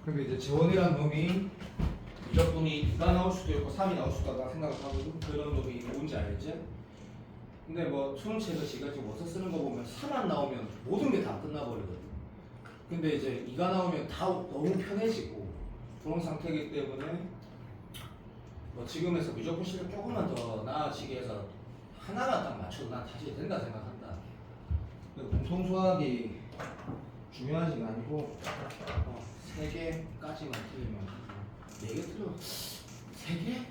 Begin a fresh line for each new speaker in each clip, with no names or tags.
근데 이제 재원이라는 놈이 미적분이 2가 나올 수도 있고 3이 나올 수도 있다 생각을 하고 그런 놈이 뭔지 알지? 근데 뭐 수능책을 지가 지금 워서 쓰는 거 보면 3만 나오면 모든 게 다 끝나버리거든. 근데 이제 2가 나오면 다 너무 편해지고 그런 상태이기 때문에 뭐 지금에서 미적분 실력 조금만 더 나아지게 해서 하나만 딱 맞춰도 난 다시 된다 생각한다. 공통 수학이 중요하지가 아니고 3개까지만 틀리면 4개 틀려 3개?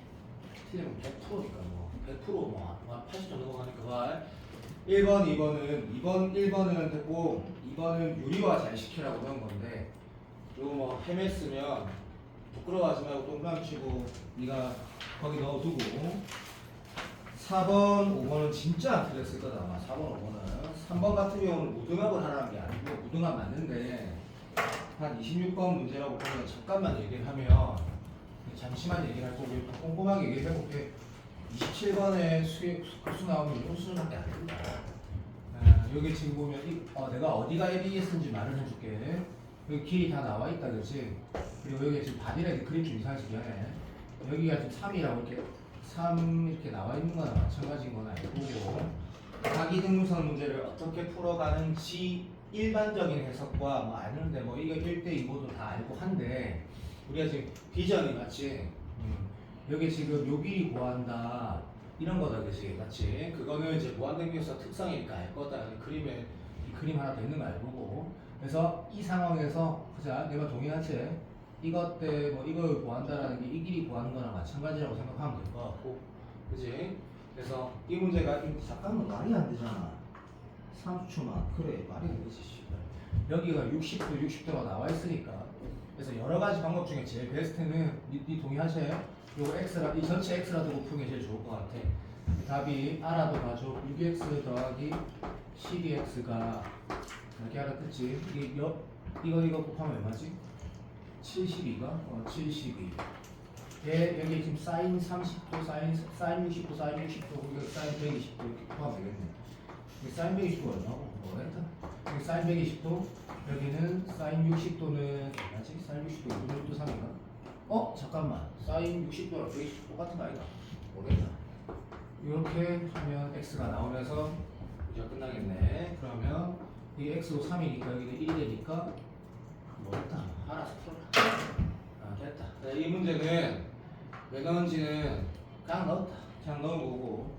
틀리면 100%니까 뭐 100% 80점 넘어가니까 1번, 1번은 됐고 2번은 유리화 잘 시키라고 그런 건데 이거 뭐 헤맸으면 부끄러워하지 말고 동그라미 치고 네가 거기 넣어두고 4번, 5번은 진짜 안 틀렸을 거다 아마 4번, 5번은 3번 같은 경우는 무등합을 하라는 게 아니고 무등합 맞는데 한 26번 문제라고 보면 잠깐만 얘기를 하면 잠시만 얘기를 할 거고 꼼꼼하게 얘기를 해볼게 27번에 수수 나오면 이런 수준밖에 안 된다. 여기 지금 보면 내가 어디가 ABS인지 말을 해줄게. 여기 길이 다 나와 있다 그렇지? 그리고 여기 지금 바디라인 그림 좀 이상해서 미안해. 여기가 지금 3이라고 이렇게 3 이렇게 나와 있는 거나 마찬가지인 건 알고 가기등문선 문제를 어떻게 풀어가는지 일반적인 해석과 뭐 아는데 뭐 이거 1대 2고도 다 알고 한데 우리가 지금 비전이 맞지? 여기 지금 요 길이 구한다 이런 거다 그치? 맞지? 그거는 이제 무한대비에서 특성이니까 알 거다. 그림에 이 그림 하나 더 있는 거 알고 그래서 이 상황에서 그자 내가 동의하지? 이것 때 뭐 이걸 구한다라는 게 이 길이 구하는 거랑 마찬가지라고 생각하면 될 것 같고 그치? 그래서 이 문제가 잠깐만 말이 안 되잖아 30초만 그래 말이 안 되지 여기가 60도 60도가 나와 있으니까 그래서 여러 가지 방법 중에 제일 베스트는 니 동의하셔? 요거 x라 이 전체 x라도 곱하는 게 제일 좋을 것 같아. 답이 알아도 봐줘. 6x 더하기 12x가 이렇게 알아듣지? 이거 곱하면 얼마지? 72가? 72. 여기 지금 사인 30도, 사인 60도, 사인 60도, 그리고 사인 120도 이렇게 곱하면 되겠네. 사인 120도 얼마고? 뭐랬다? 여기 사인 120도, 여기는 사인 60도는 얼마지? 사인 60도 5분의 또 3인가? 잠깐만. 사인 60도랑 120도 똑같은 거 아니다? 모르겠다. 이렇게 하면 x가 나오면서 문제가 끝나겠네. 그러면 이 x도 3이니까 여기는 1이 되니까 뭐랬다? 알아서 풀어라. 됐다. 이 문제는 왜 넣은지는 그냥 넣었다. 그냥 넣은 거고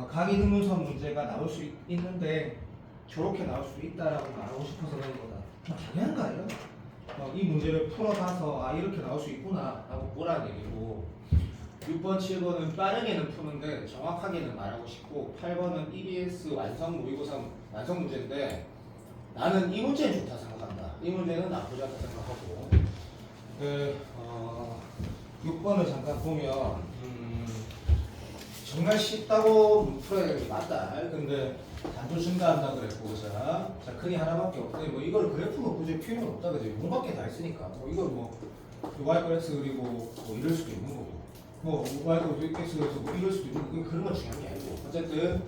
가기등문선 문제가 나올 수 있는데 저렇게 나올 수 있다라고 말하고 싶어서 넣은 거다. 당연한 거 아니야? 이 문제를 풀어가서 이렇게 나올 수 있구나 라고 보라는 얘기고 6번, 7번은 빠르게는 푸는데 정확하게는 말하고 싶고 8번은 EBS 완성 모의고사 완성 문제인데 나는 이 문제는 좋다 생각한다. 이 문제는 나쁘지 않다 생각하고 6번을 잠깐 보면 정말 쉽다고 풀어야 되는 게 맞다. 근데 단조 증가한다 그랬고 자 큰이 하나밖에 없더니 뭐 이걸 그래프로 굳이 필요는 없다 그지? 공밖에 다 있으니까 뭐 이걸 뭐 y 거 x 그리고 뭐 이럴 수도 있는 거고 뭐 y 거 x 그래서 뭐 이럴 수도 있는 거고 그런 건 중요한 게 아니고 어쨌든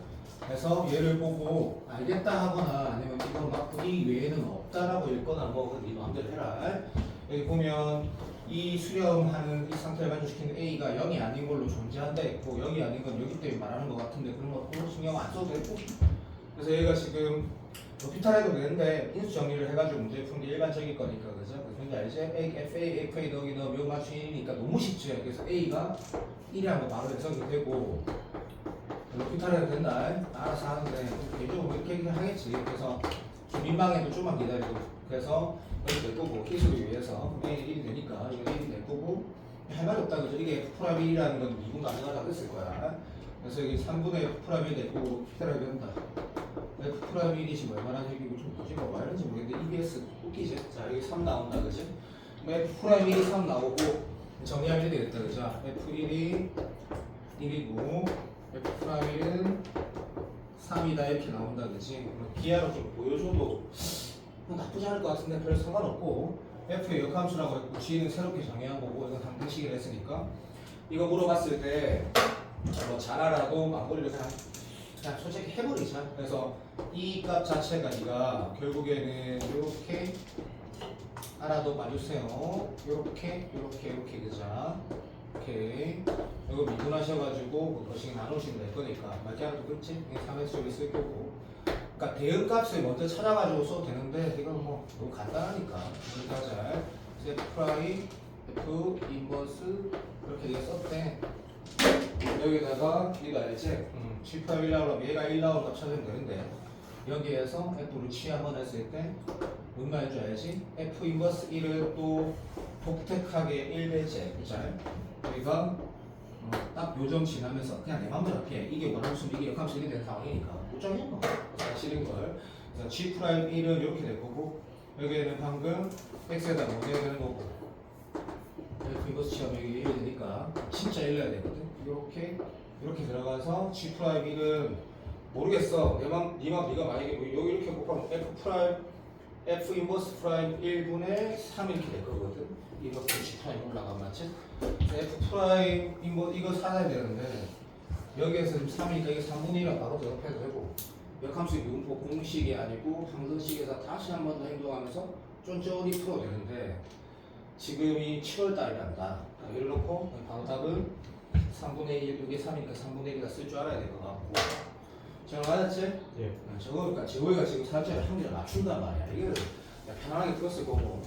그래서 얘를 보고 알겠다 하거나 아니면 이건 막 이 외에는 없다라고 읽거나 뭐 네 마음대로 해라. 여기 보면 이 수렴하는 이 상태를 만족시키는 A가 0이 아닌 걸로 존재한다 했고 0이 아닌 건 여기 때문에 말하는 것 같은데 그런 것도 신경 안 써도 되고 그래서 얘가 지금 피탈해도 되는데 인수 정리를 해가지고 문제 푸는 게 일반적일 거니까 그죠? 그래서 알지? FA, FA 더하기 너 묘 맞추니까 너무 쉽죠. 그래서 A가 1이라는 거 바로 해석이 되고 피탈해도 된다. 알아서 하는데 개인적으로 이렇게 하겠지. 그래서 좀 민망해도 좀만 기다리고 그래서 여기 낼 거고 기술을 위해서 A는 1이 되니까 이거 1이 낼 거고 할 말이 없다 그죠? 이게 F'1이라는 건 미분 가능하다고 했을 거야. 그래서 여기 3분의 F'1이 낼 거고 피탈해도 된다. F'1이 지금 얼마나 얘기고 좀 뭐지? 뭐 말하는지 모르겠는데 EBS 웃기지? 자 여기 3 나온다 그지? F'1이 3 나오고 정리하면 되겠다 그죠? F1이 1이고 F'1은 3이다 이렇게 나온다 그지? 기하로 좀 보여줘도 뭐 나쁘지 않을 것 같은데 별 상관없고 F의 역함수라고 했고 G는 새롭게 정의한 거고 이건 방정식을 했으니까 이거 물어봤을 때 뭐 잘 알아도 마무리를 그냥 솔직히 해버리자. 그래서 이 값 자체가 네가 결국에는 이렇게 하나 더 봐주세요. 요렇게 그자. 오케이. 이거 미분하셔가지고 그것이 나누시면 될 거니까 맞지 않아도 그렇지? 3x절이 쓸 거고. 그러니까 대응값을 먼저 찾아가지고 써도 되는데 이건 뭐 너무 간단하니까 이렇게 하자. F 프라임 F 인버스 이렇게 네가 썼대. 여기다가 네가 알지? 7 프라임 1 나오려면 얘가 1 나오는 값 찾으면 되는데 여기에서 F를 취 한번 했을 때 뭔가 해줄 알지? F 인버스 1을 또 복택하게 1배제 그죠? 여기가 딱 요점 지나면서 그냥 내 맘대로 할게. 이게 원함수 이게 역함수 이렇게 된 상황이니까 고정해 뭐 사실인 걸. 그래서 G 프라임 1은 이렇게 될 거고 여기에는 방금 x에다 뭐 내야 되는 거고 F 인버스 치면 여기 1이 되니까 진짜 1 넣어야 되거든. 이렇게 들어가서 G 프라임 1은 모르겠어. 네가 만약에 뭐 여기 이렇게 곱하면 F 인버스 프라임 1분의 3 이렇게 될 거거든. 이거 G 프라임 올라가면 맞지? F 프라임 이거 찾아야 되는데 여기에서 지금 3이니까 이게 3분의 1을 바로 대입해도 되고 역함수 미분법 공식이 아니고 함수식에서 다시 한 번 더 행동하면서 쫀쫀히 풀어도 되는데 지금이 7월 달이란다. 예를 놓고 방답은 3분의 1 이게 3이니까 3분의 1을 쓸 줄 알아야 될 것 같고 잘 맞았지?
예.
저거가 지호이가 지금 살짝 한계를 맞춘단 말이야. 이게 편안하게 풀었을 거고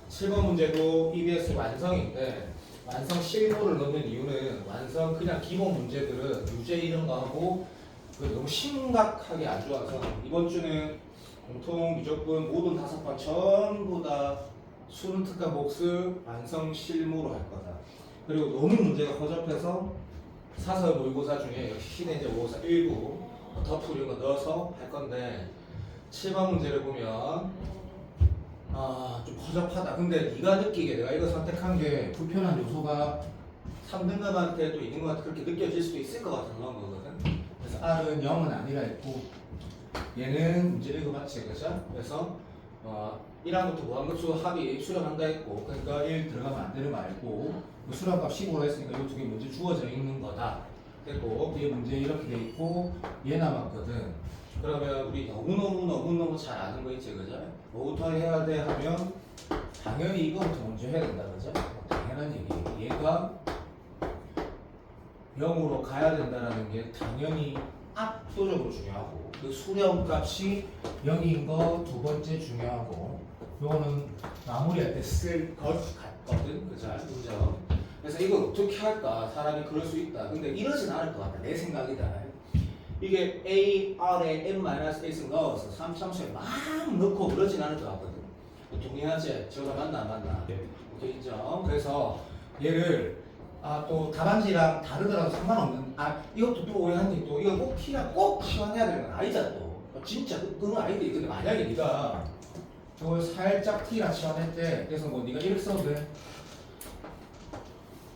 7번 문제도 EBS 완성인데 완성 실무를 넣는 이유는 완성 그냥 기본 문제들은 유제 이런 거 하고 너무 심각하게 안 좋아서 이번 주는 공통 미적분 모든 5번 전부 다 수능 특강 복습 완성 실무로 할 거다. 그리고 너무 문제가 허접해서 사설 모의고사 중에 역시 시내제 모의고사 일부 덧풀 이런 거 넣어서 할 건데 7번 문제를 보면 좀 허접하다. 근데 네가 느끼게 내가 이거 선택한 게 불편한 요소가 3등급한테도 있는 것 같아. 그렇게 느껴질 수도 있을 것 같은 그런 거거든. 그래서 R은 0은 아니라 했고 얘는 문제 읽어봤지 그죠? 그래서 1항부터 무한급수 합이 수렴한다 했고 그러니까 1 들어가면 안 되는 거 알고 수렴값 15로 했으니까 이 두 개 문제 주어져 있는 거다 됐고 뒤에 문제 이렇게 돼 있고 얘 남았거든. 그러면 우리 너무너무 잘 아는 거 있지 그죠? 뭐부터 해야 돼 하면 당연히 이거부터 먼저 해야 된다 그죠? 당연한 얘기. 얘가 0으로 가야 된다는 게 당연히 압도적으로 중요하고 그 수렴값이 0인 거 두 번째 중요하고 요거는 마무리할 때 쓸 것 같거든 그죠? 인정. 그래서 이걸 어떻게 할까? 사람이 그럴 수 있다. 근데 이러진 않을 것 같다. 내 생각이다. 이게 A, R에 n-1을 넣어서 3참수에 막 넣고 그러진 않을 것 같거든. 동의하지? 저거 맞나 안 맞나?
네.
오케이 인정. 그래서 얘를 또 답안지랑 다르더라도 상관없는 이것도 또 오해한데 또 이거 꼭 T가 꼭 치환해야 되는 건 아니잖아 또. 진짜 그건 아닌데 근데 만약에 네가 저걸 살짝 T라 치환했대. 그래서 뭐 네가 이렇게 써도 돼.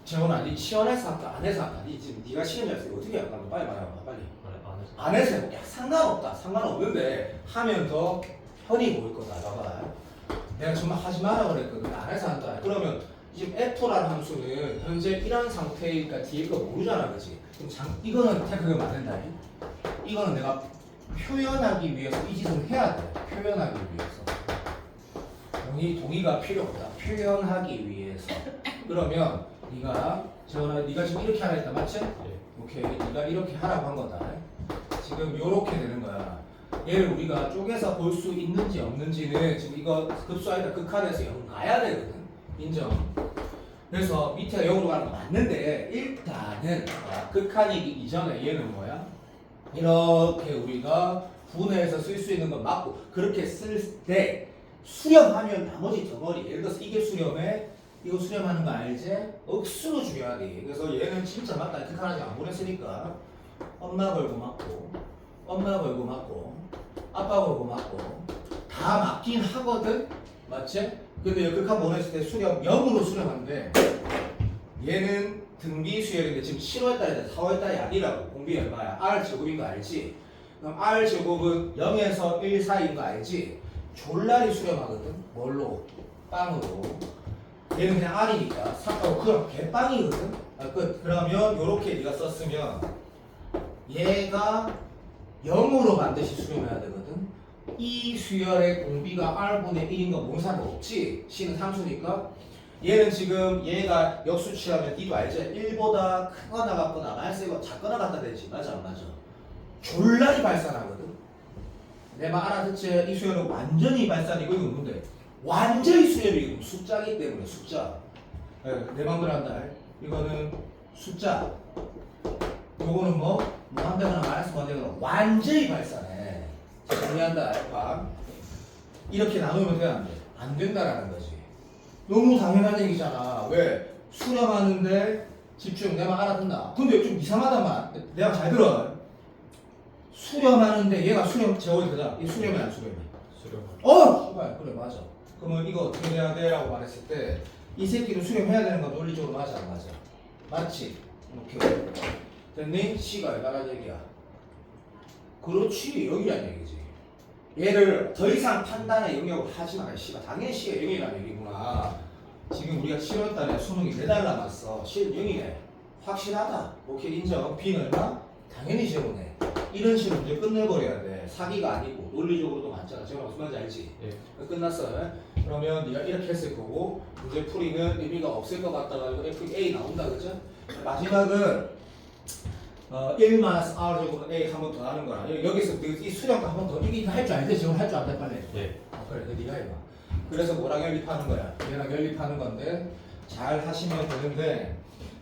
재원아, 네 치환해서 할까 안 해서 할까? 네 지금 네가 시험이었어. 어떻게 할까? 빨리 말해봐, 빨리. 안 해서 해볼게. 상관없다. 상관없는데 하면 더 편히 보일 거다. 봐봐. 내가 정말 하지 마라 그랬거든. 안 해서 한다. 그러면 지금 F라는 함수는 현재 이런 상태니까 뒤에 거 모르잖아, 그렇지? 그럼 이거는 태그가 맞는다. 이거는 내가 표현하기 위해서 이 짓을 해야 돼. 표현하기 위해서. 동의가 필요 없다. 표현하기 위해서. 그러면 네가 지금 이렇게 하라 했다, 맞지?
네.
오케이, 네가 이렇게 하라고 한 거다. 지금 요렇게 되는 거야. 얘를 우리가 쪼개서 볼 수 있는지 없는지는 지금 이거 급수 아니다 극한에서 0 가야 되거든. 인정. 그래서 밑에가 0으로 가는 거 맞는데 일단은 극한이기 이전에 얘는 뭐야? 이렇게 우리가 분해해서 쓸 수 있는 건 맞고 그렇게 쓸 때 수렴하면 나머지 덩어리 예를 들어서 이게 수렴해 이거 수렴하는 거 알지? 억수로 중요하대. 그래서 얘는 진짜 맞다. 극한하지 안 보냈으니까 엄마 걸고 맞고 엄마 걸고 맞고 아빠 걸고 맞고 다 맞긴 하거든? 맞지? 근데 극한 보냈을 때 수렴 0으로 수렴하는데 얘는 등비 수열인데 지금 7월달에 4월달이 아니라고. 공비 얼마야? R 제곱인 거 알지? 그럼 R 제곱은 0에서 1 사이인 거 알지? 졸라리 수렴하거든? 뭘로? 빵으로. 얘는 그냥 R이니까 그럼 개빵이거든? 끝. 그러면 요렇게 네가 썼으면 얘가 0으로 반드시 수렴해야 되거든? 이 수열의 공비가 R분의 1인 건 뭔 상관없지? C는 상수니까. 얘는 지금 얘가 역수 취하면 D도 알지? 1보다 크거나 같거나 말세고 작거나 같다 되지. 맞아 안 맞아? 졸라리 발산하거든. 내 말 알아듣지? 이 수열은 완전히 발산이고 이건 뭔데? 완전히 수열이 숫자기 때문에 숫자. 내 맘대로 한다. 이거는 숫자. 요거는 뭐 한대거나 마이너스 한대거나 완전히 발산해. 자, 정리한다. 알파. 이렇게 나누면 돼, 안 돼? 안 된다라는 거지. 너무 당연한 얘기잖아. 왜? 수렴하는데 집중. 내 말 알아듣나? 근데 좀 이상하단 말. 내가 잘 들어. 수렴하는데 얘가 수렴 제곱이 되잖아. 이 수렴이 안 수렴이? 수렴. 씨발 그래 맞아. 그러면 이거 어떻게 해야 돼? 라고 말했을 때 이 새끼를 수렴해야 되는 건 논리적으로 맞아 안 맞아? 맞지? 오케이. 됐니? C가 얼마나 얘기야? 그렇지 여기란 얘기지. 얘를 더 이상 판단의 영역을 하지 마. C가 당연히 C가 0이라는 얘기구나. 지금 우리가 7월달에 수능이 4달 남았어. 실 0이네. 확실하다. 오케이 인정. B는 얼마? 당연히 제로네. 이런 식으로 문제 끝내버려야 돼. 사기가 아니고 논리적으로도 맞잖아. 제가 무슨 말인지 알지? 네. 끝났어. 그러면 네가 이렇게 했을 거고 문제 풀이는 의미가 없을 것 같다가 FA 나온다 그죠? 마지막은 1-R 제곱은 A 한 번 더 하는 거야. 여기서 이 수렴 한 번 더 이게 할 줄 알지? 지금 할 줄 안돼 빨리.
네.
그래 네가 해봐. 그래서 뭐랑 연립하는 거야? 얘랑 연립하는 건데 잘 하시면 되는데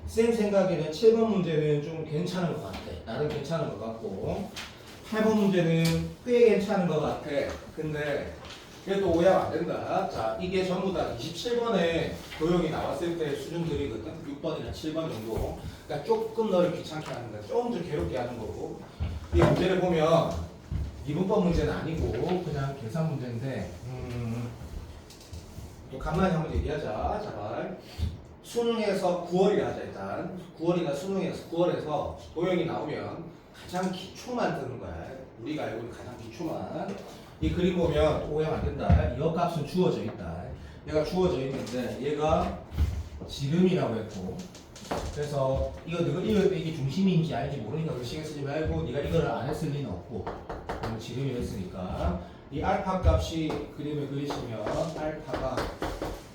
쌤 생각에는 7번 문제는 좀 괜찮은 것 같아. 나름 괜찮은 것 같고 8번 문제는 꽤 괜찮은 것 같아. 근데 그래도 오해하면 안 된다. 자, 이게 전부 다 27번에 도형이 나왔을 때 수준들이거든. 6번이나 7번 정도. 그러니까 조금 너를 귀찮게 하는 거야. 조금 좀 괴롭게 하는 거고. 이 문제를 보면 미분법 문제는 아니고 그냥 계산 문제인데 또 간만에 한번 얘기하자. 제발. 수능에서 9월이라 하자 일단. 9월이나 수능에서 9월에서 도형이 나오면 가장 기초만 뜨는 거야. 우리가 알고 있는 가장 기초만. 이 그림 보면 오해하면 안 된다. 이 값은 주어져 있다. 얘가 주어져 있는데 얘가 지름이라고 했고 그래서 이게 중심인지 알지 모르니까 그 신경 쓰지 말고 네가 이걸 안 했을 리는 없고 지름이 했으니까 이 알파 값이 그림을 그리시면 알파가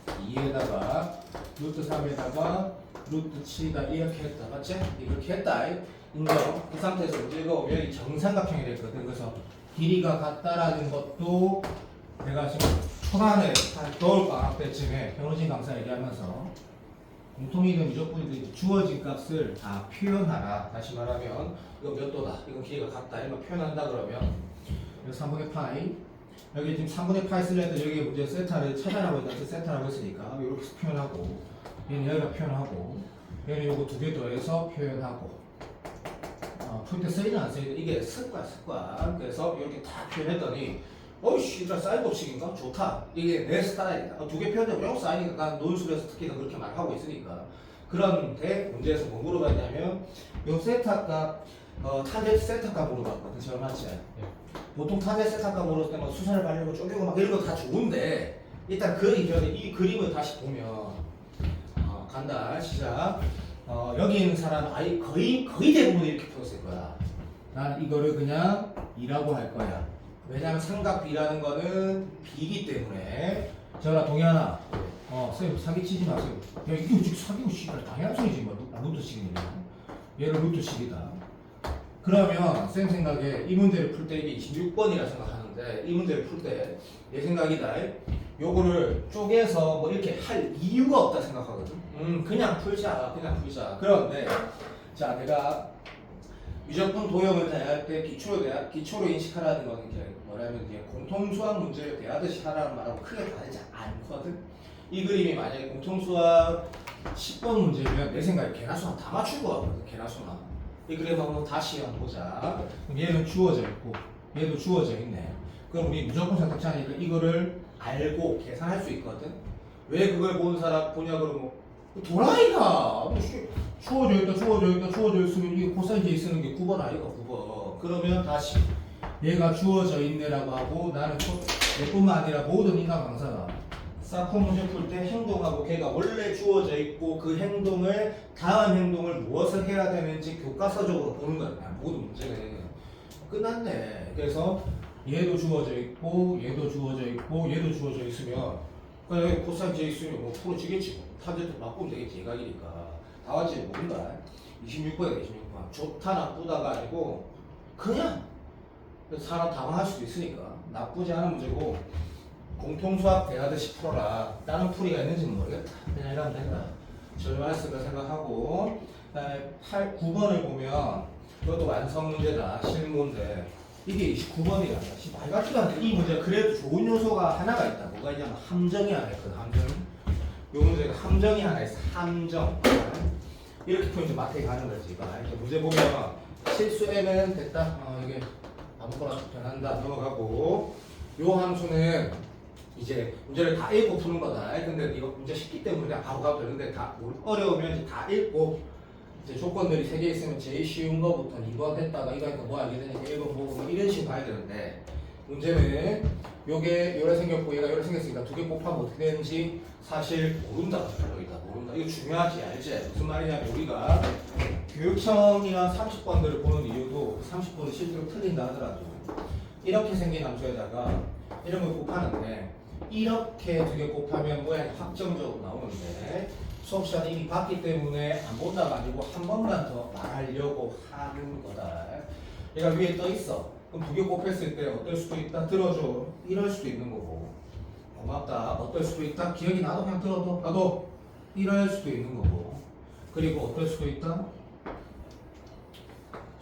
2에다가 루트 3에다가 루트 7이다 이렇게 했다 맞지? 이렇게 했다 인정. 그 상태에서 문제가 오면 이 정삼각형이 됐거든. 그래서 길이가 같다라는 것도 내가 지금 초반에 겨울방학 때쯤에 변호진 강사 얘기하면서 공통이든 무조건이든 주어진 값을 다 표현하라. 다시 말하면 이거 몇 도다, 이건 길이가 같다 이런 거 표현한다 그러면 이거 3분의 파이 여기 지금 3분의 파이 쓸 때 여기 문제 세타를 찾아라고 했다. 세타라고 했으니까 이렇게 표현하고 얘는 여기가 표현하고 얘는 요거 두 개 더해서 표현하고 풀 때 쓰이든 안 쓰이든 이게 습관. 그래서 이렇게 다 표현했더니 어이씨 이거 사인 법칙인가? 좋다. 이게 내 스타일이다. 두 개 표현되고 영어 사인이니까 난 논술에서 특히 그렇게 말하고 있으니까. 그런데 문제에서 뭐 물어봤냐면 요 세타 값 타겟 세타 값 물어봤거든. 제가 맞지? 네. 보통 타겟 세타 값 물었을 때막 수선을 바르고 쪼개고 막 이런 거 다 좋은데 일단 그 이전에 이 그림을 다시 보면 간다. 시작. 여기 있는 사람은 거의 대부분 이렇게 풀었을 거야. 난 이거를 그냥 2라고 할 거야. 왜냐면 삼각 B라는 거는 B이기 때문에. 저라 동현아, 쌤 사기치지 마세요. 야 이게 지금 사기고 씨발 당연한 소리지 뭐 루트식이냐. 얘를 루트식이다. 그러면 쌤 생각에 이 문제를 풀 때 이게 26번이라 생각하는데 이 문제를 풀 때 내 생각이다. 요거를 쪼개서 뭐 이렇게 할 이유가 없다 생각하거든. 그냥 풀자. 그런데 자 내가 유적분 도형을 대할 때 기초로 인식하라는 건 이제 뭐냐면 이제 공통수학 문제를 대하듯이 하라는 말하고 크게 다르지 않거든. 이 그림이 만약에 공통수학 10번 문제면 내 생각에 개나수나 다 맞출 거 같거든. 개나수나. 이 그림 한번 다시 한번 보자. 그럼 얘는 주어져 있고 얘도 주어져 있네. 그럼 우리 무조건 선택자니까 이거를 알고 계산할 수 있거든. 왜 그걸 보는 사람 보냐 그러면 도라이가 주어져 있으면 이게 코사인 J 쓰는 게 9번 아이가 9번. 그러면 다시 얘가 주어져 있네라고 하고 나는 내뿐만 아니라 모든 인간 강사가 사코 문제 풀 때 행동하고 걔가 원래 주어져 있고 그 행동을 다음 행동을 무엇을 해야 되는지 교과서적으로 보는 거야. 모든 문제는 끝났네. 그래서 얘도 주어져 있고 얘도 주어져 있고 얘도 주어져 있으면 여기 코사인 j 있으면 뭐 풀어지겠지. 탄젠트 바꾸면 되겠지. 예각이니까. 다 왔지? 모른다. 26번이다. 26번. 좋다 나쁘다가 아니고 그냥 사람 당황할 수도 있으니까 나쁘지 않은 문제고 공통수학 대하듯이 풀어라. 다른 풀이가 있는지는 모르겠다. 그냥 이러면 된다. 절반했을 거 생각하고 그다음에 9번을 보면 이것도 완성 문제다. 실문제. 이게 29번이란다. 말 같지도 않은데 이 문제가 그래도 좋은 요소가 하나가 있다. 뭐가 있냐면 함정이 하나 있거든. 함정. 요 문제가 함정이 하나 있어. 함정. 이렇게 풀면 이제 마트에 가는 거지. 이렇게 문제 보면 실수 M은 됐다. 이게 아무거나 변한다. 넘어가고 요 함수는 이제 문제를 다 읽고 푸는 거다. 근데 이거 문제 쉽기 때문에 그냥 바로 가도 되는데 다 어려우면 이제 다 읽고 이제 조건들이 3개 있으면 제일 쉬운 거부터 2번 했다가 이거 하니까 뭐 알게 되니까 1번 보고 뭐 이런 식으로 가야 되는데 문제는 요게 요래 생겼고 얘가 요래 생겼으니까 2개 곱하면 어떻게 되는지 사실 모른다. 모른다. 이거 중요하지 알지? 무슨 말이냐면 우리가 교육청이나 30번들을 보는 이유도 30번이 실제로 틀린다 하더라도 이렇게 생긴 함수에다가 이런 걸 곱하는데 이렇게 2개 곱하면 모양이 확정적으로 나오는데 수업 시간에 이미 봤기 때문에 안 본다가 아니고 한 번만 더 말하려고 하는 거다. 얘가 위에 떠 있어. 그럼 2개 곱했을 때 어떨 수도 있다? 들어줘. 이럴 수도 있는 거고. 고맙다. 어떨 수도 있다? 기억이 나도 그냥 들어도 나도 이럴 수도 있는 거고. 그리고 어떨 수도 있다?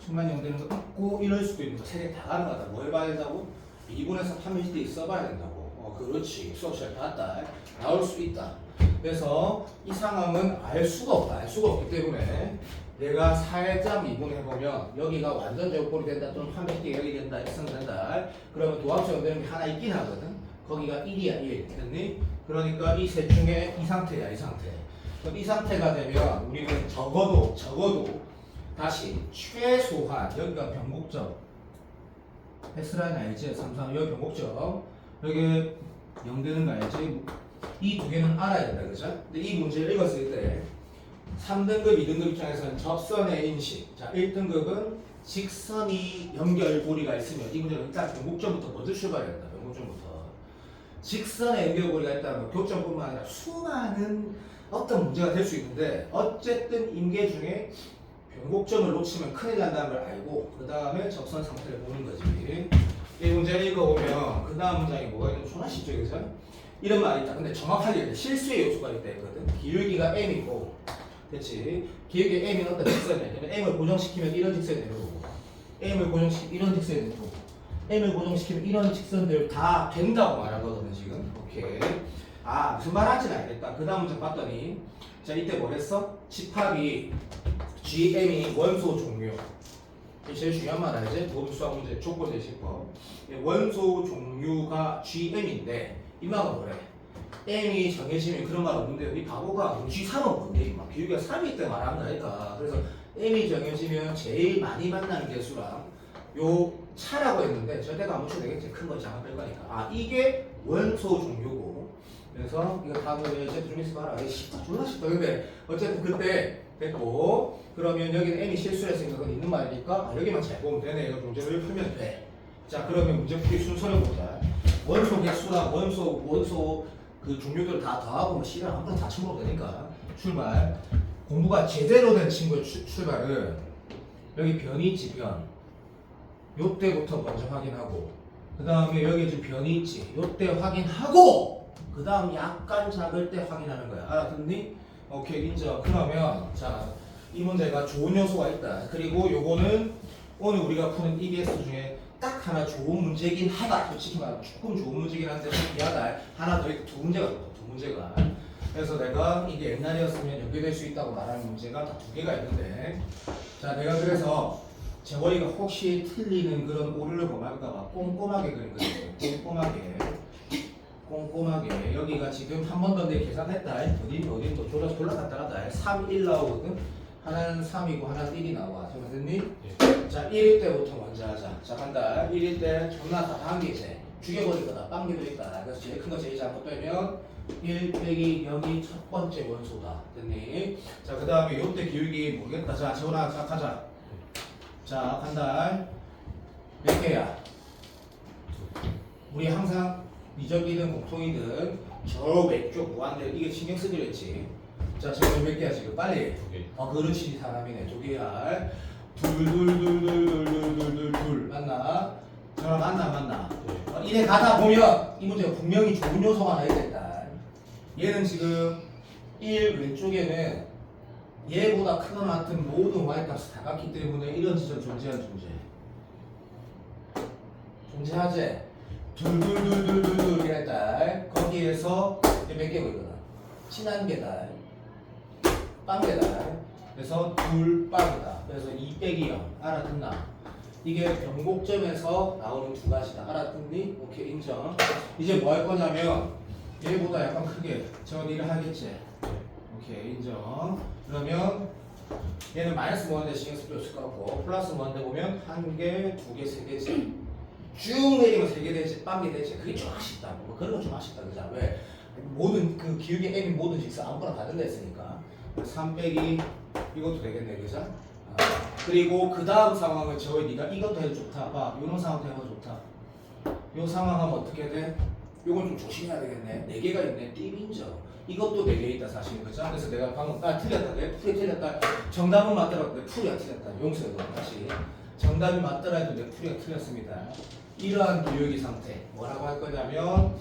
순간이 되는 거 있고 이럴 수도 있는 거. 3개 다 가는 거다. 뭘 봐야 된다고? 2분에서 3일 때 써봐야 된다고. 그렇지. 수업 시간에 봤다. 나올 수 있다. 그래서 이 상황은 알 수가 없다. 알 수가 없기 때문에 내가 살짝 미분해보면 여기가 완전 제곱꼴이 된다. 또는 판별식이 여기 된다. x는 된다. 그러면 도합적으로 되는 게 하나 있긴 하거든. 거기가 1이야. 1. 됐니? 그러니까 이 셋 중에 이 상태야. 이 상태. 그럼 이 상태가 되면 우리는 적어도 다시 최소한 여기가 변곡점 X라인 알지? 3, 4 여기 변곡점 여기 0 되는 거 알지? 이 2개는 알아야 된다, 그죠? 근데 이 문제를 읽었을 때 3등급, 2등급 입장에서는 접선의 인식. 자, 1등급은 직선이 연결고리가 있으면 이 문제는 일단 변곡점부터 먼저 출발해야 된다. 변곡점부터. 직선의 연결고리가 있다는 건 교점뿐만 아니라 수많은 어떤 문제가 될 수 있는데 어쨌든 임계 중에 변곡점을 놓치면 큰일 난다는 걸 알고 그 다음에 접선 상태를 보는 거지. 이 문제를 읽어보면 그 다음 문장이 뭐가 있냐면 존나 쉽죠, 그죠? 이런 말이 있다. 근데 정확하게 실수의 요소가 있다 했거든. 기울기가 m이고, 그렇지? 기울기 m이 어떤 직선이야. m을 고정시키면 이런 직선이 되는 거고, m을 고정시키면 이런 직선이 되는 거고, m을 고정시키면 이런 직선들 다 된다고 말한 거거든 지금. 오케이. 아 무슨 말 하는지는 알겠다. 그 다음 문장 봤더니, 자 이때 뭐랬어? 집합이 GM이 원소 종류. 이게 제일 중요한 말 알지? 모든 수학 문제 조건 제시법. 원소 종류가 GM인데. 이 말은 뭐래? M이 정해지면 그런 말 없는데 이 바보가 G3은 뭔데? 막 기울기가 3이 있때 말하는 거니까. 그래서 M이 정해지면 제일 많이 만나는 개수랑 요 차라고 했는데 절대가 안 맞춰도 되겠지. 큰 거 작은 뺄 거니까. 아 이게 원소 종류고. 그래서 이거 답을 이제 좀 있어 봐라. 쉽다 졸라 쉽다. 근데 어쨌든 그때 됐고 그러면 여기는 M이 실수를 했으니까 그건 있는 말이니까 여기만 잘 보면 되네. 이거 문제를 풀면 돼. 자 그러면 문제 풀이 순서를 보자. 원소 개수랑 원소 그 종류들 다 더하고 뭐 시간 한 번 다 쳐먹어도 되니까 출발. 공부가 제대로 된 친구의 출발은 여기 변이 있지 변. 요때부터 먼저 확인하고 그 다음에 여기 지금 변이 있지 요때 확인하고 그 다음 약간 작을 때 확인하는 거야. 알아듣니? 오케이 인정. 그러면 자 이 문제가 좋은 요소가 있다. 그리고 요거는 오늘 우리가 푸는 EBS 중에 딱 하나 좋은 문제긴 하다. 솔직히 말하면 조금 좋은 문제긴 한데 미안하다. 하나 더 있고 2문제가 있고 2문제가. 그래서 내가 이게 옛날이었으면 연결될 수 있다고 말하는 문제가 다 2개가 있는데 자 내가 그래서 제 머리가 혹시 틀리는 그런 오류를 범할까봐 꼼꼼하게 그린 거예요. 꼼꼼하게 여기가 지금 한 번 더 내 계산했다. 어딘 또 졸라서 올라갔다 갔다 3, 1 나오거든. 하나는 3이고 하나는 1이 나와. 됐니? 예. 자 1일 때부터 먼저 하자. 자 간다. 1일 때 존나 다 한 개 이제 죽여버릴 거다. 빵개도 있다. 그래서 제일 큰 거 제일 작은 거 빼면 1 빼기 0이 첫 번째 원소다. 됐니? 자 그 다음에 요때 기울기 모르겠다. 자 재원아 시작하자. 자 간다. 몇 개야? 우리 항상 미적이든 공통이든 저 왼쪽 무한대 이게 신경 쓰기로 했지. 자, 지금 몇 개야 지금? 빨리. 그렇지. 사람이네. 두 개야. 둘. 맞나? 저랑 맞나? 이래 가다 보면 이 문제가 분명히 좋은 요소가 하나 있겠다. 얘는 지금 1 왼쪽에는 얘보다 크거나 같은 모든 y값이 다 같기 때문에 이런 지점 존재하지. 존재하지? 둘 이랬다. 거기에서 몇 개고 있거든. 친한 개다. 빵개다. 그래서 둘 빵이다. 그래서 2 빼기 0. 알아듣나? 이게 변곡점에서 나오는 두 가지다. 알아듣니? 오케이, 인정. 이제 뭐 할 거냐면 얘보다 약간 크게 정리를 하겠지. 오케이, 인정. 그러면 얘는 마이너스 뭐한데 신경 쓸 필요 없을 것 같고 플러스 뭐한데 보면 한 개, 두 개, 세 개지. 쭉 내리면 세 개 되지, 빵개 되지. 그게 좀 아쉽다. 뭐 그런 거 좀 아쉽다, 그죠? 왜? 모든 그 기울기 m이 모든 직선 아무거나 다 된다 했으니까 3 빼기 이것도 되겠네, 그죠? 그리고 그 다음 상황은 네가 이것도 해도 좋다. 봐, 이런 상황도 해도 좋다. 이 상황 하면 어떻게 돼? 요건 좀 조심해야 되겠네. 4개가 있네. 띠민저. 이것도 4개 있다 사실, 그죠? 그래서 내가 방금 틀렸다. 내 풀이 틀렸다. 정답은 맞더라도 내 풀이가 틀렸다. 용서해 줘. 다시. 정답이 맞더라도 내 풀이가 틀렸습니다. 이러한 기울기 상태 뭐라고 할 거냐면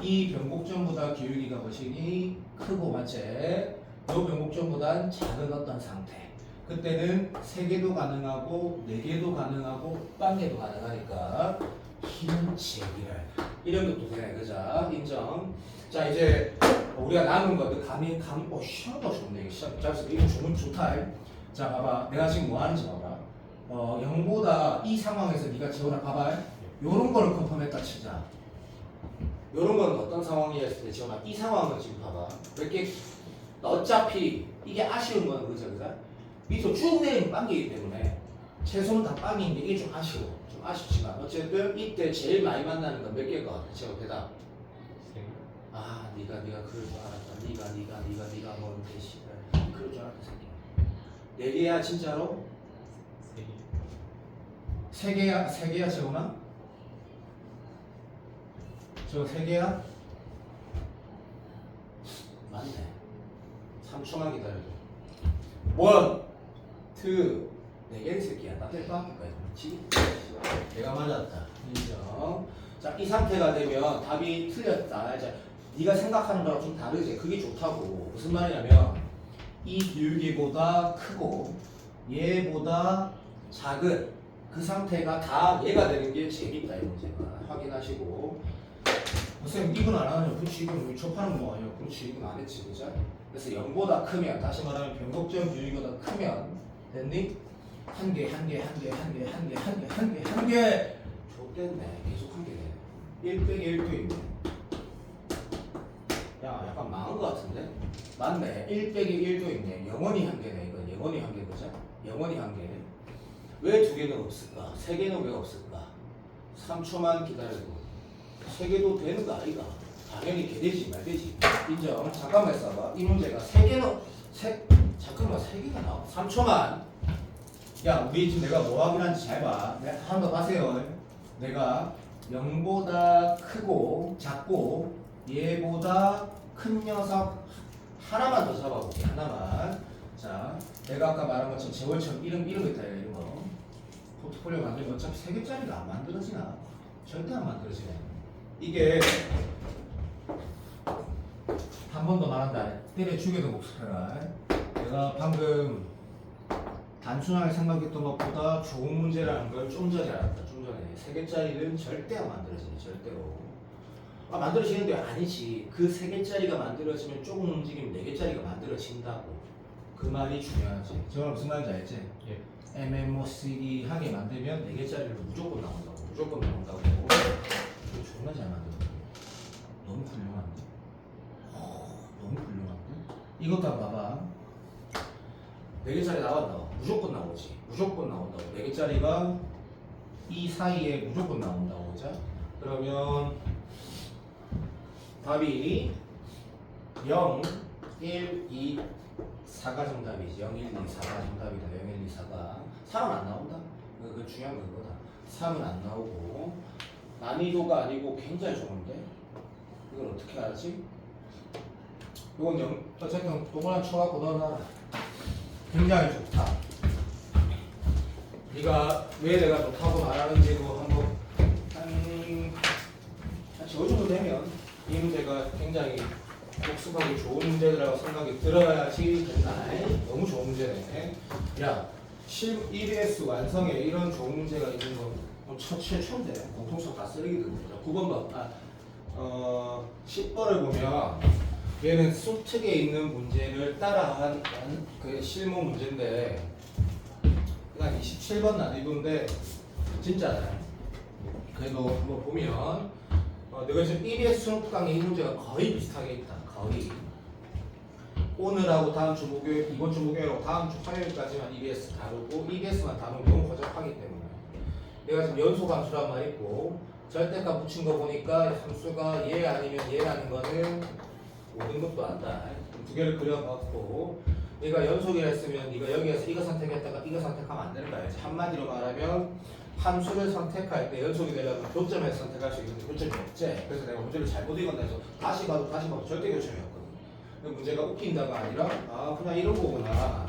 이 변곡점보다 기울기가 훨씬 크고 맞지? 이 변곡점보단 작은 어떤 상태. 그때는 3개도 가능하고 4개도 가능하고 빵개도 가능하니까 힘체기를 이런 것도 되네, 그죠? 인정. 자, 이제 우리가 남은 것들 시험도 좋네. 이거 시험 이거 좋다. 자, 봐봐. 내가 지금 뭐 하는지 봐봐. 0보다 이 상황에서 네가 지원을 봐봐. 요런 거를 컨펌했다 치자. 요런 건 어떤 상황이었을 때 지원아? 이 상황은 지금 봐봐. 이렇게 어차피 이게 아쉬운 건 그죠? 밑으로 쭉 내리면 빵기이기 때문에 최소는 다 빵기인데 이게 좀 아쉬워. 좀 아쉽지만 어쨌든 이때 제일 많이 만나는 건 몇 개일 것 같아? 제가 대답. 네가 그럴 줄 알았다. 네가 뭔데 씨발 그럴 줄 알았다 새끼. 4개야 진짜로? 3개야 3개야 재훈아? 저 3개야? 맞네. 3초만 기다려줘. 1, 2, 4개의 새끼야. 나 뗄까? 그렇지? 내가 맞았다. 인정. 자, 이 상태가 되면 답이 틀렸다. 자, 네가 생각하는 거랑 좀 다르지. 그게 좋다고. 무슨 말이냐면 이 기울기보다 크고 얘보다 작은 그 상태가 다 얘가 되는 게 재밌다. 이 문제가. 확인하시고. 선생님 이건 안 하냐? 그렇지. 이건 우리 접하는 거 아니야? 그렇지. 이건 안 했지. 그죠? 그래서 0보다 크면, 다시 말하면 변곡점 기울기보다 크면 됐니? 한 개. 좋겠네. 계속 한 개. 1 빼기 1도 있네. 야, 약간 망한 것 같은데? 맞네. 1 빼기 1도 있네. 영원히 한 개네. 이건 영원히 한 개, 그죠? 영원히 한 개. 왜 2개는 없을까? 3개는 왜 없을까? 3초만 기다려도 3개도 되는 거 아이가? 당연히 개되지 말되지. 인정. 잠깐만 있어봐. 이 문제가 3개는 잠깐만 3개가 나와. 3초만. 야, 우리 지금 내가 뭐 하긴 한지 잘 봐. 한번 봐세요. 내가 0보다 크고 작고 얘보다 큰 녀석 하나만 더 잡아볼게. 하나만. 자, 내가 아까 말한 것처럼 재월처럼 이름 있다. 이런 거. 포트폴리오 만들면 어차피 3개짜리가 안 만들어지나? 절대 안 만들어지네. 이게 한 번 더 말한다. 때려 죽여도 복습해라. 내가 방금 단순하게 생각했던 것보다 좋은 문제라는 걸 좀 전에 알았다. 좀 전에 3개짜리는 절대 안 만들어지네. 절대로. 만들어지는데 아니지. 그 3개짜리가 만들어지면 조금 움직이면 4개짜리가 만들어진다고. 그 말이 중요하지. 저가 무슨 말인지 알지? 예. MMOC하게 만들면 4개짜리로 무조건 나온다고. 무조건 나온다고. 이거 정말 잘 만들었다. 너무 훌륭한데? 너무 훌륭한데? 이것도 한번 봐봐. 4개짜리 나온다고. 무조건 나오지. 무조건 나온다고. 4개짜리가 이 사이에 무조건 나온다고. 그죠? 그러면 답이 0, 1, 2, 4가 정답이지. 0, 1, 2, 4가 정답이다. 0, 1, 2, 4가 3은 안 나온다. 그 중요한 건 그거다. 3은 안 나오고 난이도가 아니고 굉장히 좋은데 이걸 어떻게 알지? 이건 어쨌든 동그란 쳐갖고 넣어놔라. 굉장히 좋다. 네가 왜 내가 좋다고 말하는지도 한번 저 정도 되면 이 문제가 굉장히 복습하기 좋은 문제라고 생각이 들어야지 된다. 너무 좋은 문제네. 야, EBS 완성에 이런 좋은 문제가 있는 건 최초인데 공통수학 다 쓰레기거든요. 9번 봐. 10번을 보면 얘는 수특에 있는 문제를 따라한 그 실무 문제인데 그냥 27번 난이도인데 진짜잖아요. 그래도 한번 보면 내가 지금 EBS 수능특강에 이 문제가 거의 비슷하게 있다. 거의 오늘하고 다음 주 목요일, 이번 주 목요일하고 다음 주 화요일까지만 EBS 다루고 EBS만 다루면 너무 허접하기 때문에 내가 지금 연소함수란 말 있고 절대값 붙인 거 보니까 함수가 얘 아니면 얘라는 거는 5등급도 안다. 두 개를 그려봤고 네가 연속이라 했으면 네가 여기에서 이거 선택했다가 이거 선택하면 안 되는 거야. 한마디로 말하면 함수를 선택할 때 연속이 되려면 교점에서 선택할 수 있는데 교점이 없지. 그래서 내가 문제를 잘못 읽었다 해서 다시 봐도 절대 교점이었거든. 근데 문제가 웃긴다가 아니라 그냥 이런 거구나.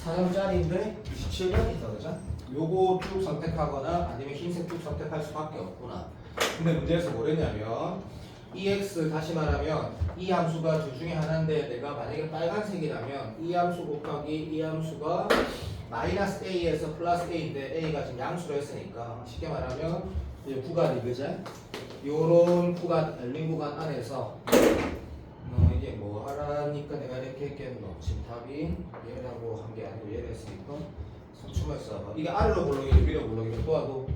4점짜리인데 27번이다 그죠? 요거 쭉 선택하거나 아니면 흰색 쭉 선택할 수밖에 없구나. 근데 문제에서 뭐랬냐면 EX 다시 말하면 이 함수가 둘 중에 하나인데 내가 만약에 빨간색이라면 이 함수 곱하기 이 함수가 마이너스 A에서 플러스 A인데 A가 지금 양수로 했으니까 쉽게 말하면 이 구간이 그죠? 요런 구간, 엘링 구간 안에서 이게 뭐 하라니까 내가 이렇게 했겠노. 지금 답이 얘라고 한 게 아니고 얘를 했으니까 선충을 써봐. 이게 아래로 볼록이고 위로 볼록이고 또하고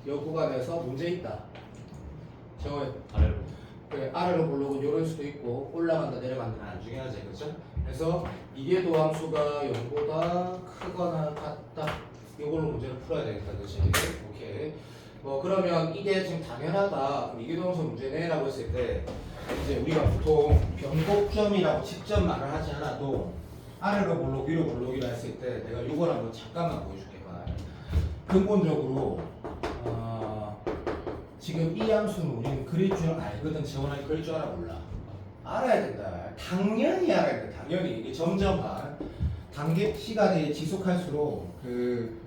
요 구간에서 문제 있다. 저
아래로.
그래, 아래로 볼록은 요럴 수도 있고 올라간다 내려간다는 안 중요하지 그죠? 그래서 이게 도함수가 0보다 크거나 같다 이걸로 문제를 풀어야 되겠다 그치? 오케이 뭐 그러면 이게 지금 당연하다 그럼 이게 도함수 문제네 라고 했을 때 이제 우리가 보통 변곡점이라고 직접 말을 하지 않아도 아래로 볼록 위로 볼록이라 했을 때 내가 이걸 한번 잠깐만 보여줄게 봐. 근본적으로 지금 이 함수는 우리는 그릴 줄 알거든. 재원이 그릴 줄 알아 몰라? 알아야 된다. 당연히 알아야 돼. 당연히 이게 점점 단계 시간이 지속할수록 그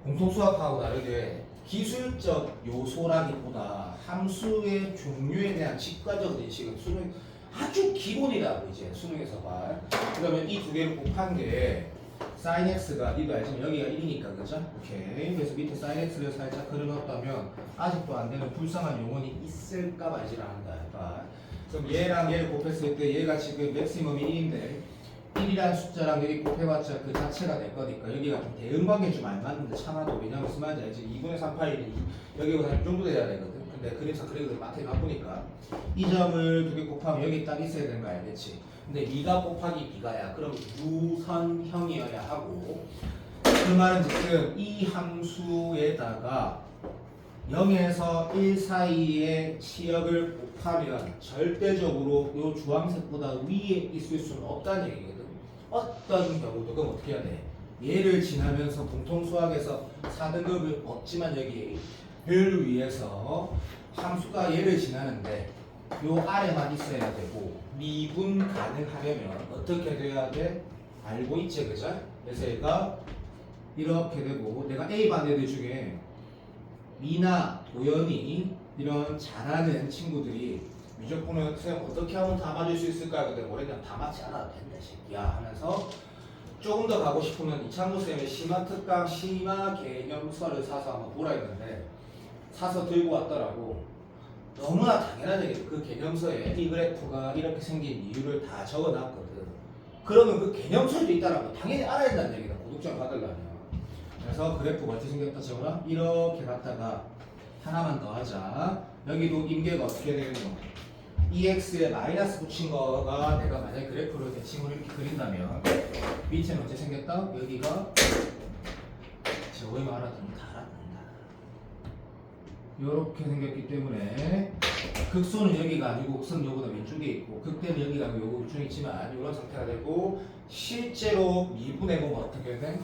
공통수학하고 다르게 기술적 요소라기보다 함수의 종류에 대한 직관적 인식은 수능 아주 기본이라고 이제 수능에서 봐. 그러면 이 두 개를 곱한 게 sin x가 니도 알지만 여기가 1이니까 그죠? 오케이. 그래서 밑에 sin x를 살짝 그려놨다면 아직도 안 되는 불쌍한 용언이 있을까 말지를 한다. 봐. 그럼 얘랑 얘를 곱했을 때 얘가 지금 맥시멈이 1인데 1이라는 숫자랑 여기 곱해봤자 그 자체가 될 거니까 여기가 좀 대응관계 좀 알맞는데 참아도 왜냐면 무슨 말인지 알지? 2분의 3 파일이 여기보다 이 정도 돼야 되거든. 근데 그림상 그리고 마트에 바꾸니까 이 점을 두 개 곱하면 여기 딱 있어야 되는 거 알겠지? 근데 미가 곱하기 비가야. 그럼 유선형이어야 하고 그 말은 지금 이 함수에다가 0에서 1 사이의 치역을 곱하면 절대적으로 이 주황색보다 위에 있을 수는 없다는 얘기거든. 어떤 경우도 그럼 어떻게 해야 돼? 얘를 지나면서 공통수학에서 4등급을 얻지만 여기 를 위해서 함수가 얘를 지나는데 요 아래만 있어야 되고 미분 가능하려면 어떻게 돼야 돼? 알고 있지 그죠? 그래서 얘가 이렇게 되고 내가 A 반 애들 중에 미나 도연이 이런 잘하는 친구들이 무조건 선생님 어떻게 하면 다 맞을 수 있을까요? 근데 뭐랬냐 다 맞지 않아도 된다 새끼야 하면서 조금 더 가고 싶으면 이창구 쌤의 심화특강 심화 개념서를 사서 한번 보라 했는데 사서 들고 왔더라고. 너무나 당연한 얘기죠. 그 개념서에 이 그래프가 이렇게 생긴 이유를 다 적어놨거든. 그러면 그 개념서에도 있다는 거 당연히 알아야 된다는 얘기다. 고득점 받으려면. 그래서 그래프가 어떻게 생겼다 적어라. 이렇게 갖다가 하나만 더 하자. 여기도 임계가 어떻게 되는 거? EX에 마이너스 붙인 거가 내가 만약에 그래프를 대칭으로 이렇게 그린다면 밑에는 어떻게 생겼다? 여기가 저거만 알아두면 다 알아듣는다. 이렇게 생겼기 때문에 극소는 여기가 아니고 극소는 여기보다 왼쪽에 있고 극대는 여기가 아니고 여기 우측에 있지만 이런 상태가 되고 실제로 미분해보면 어떻게 돼?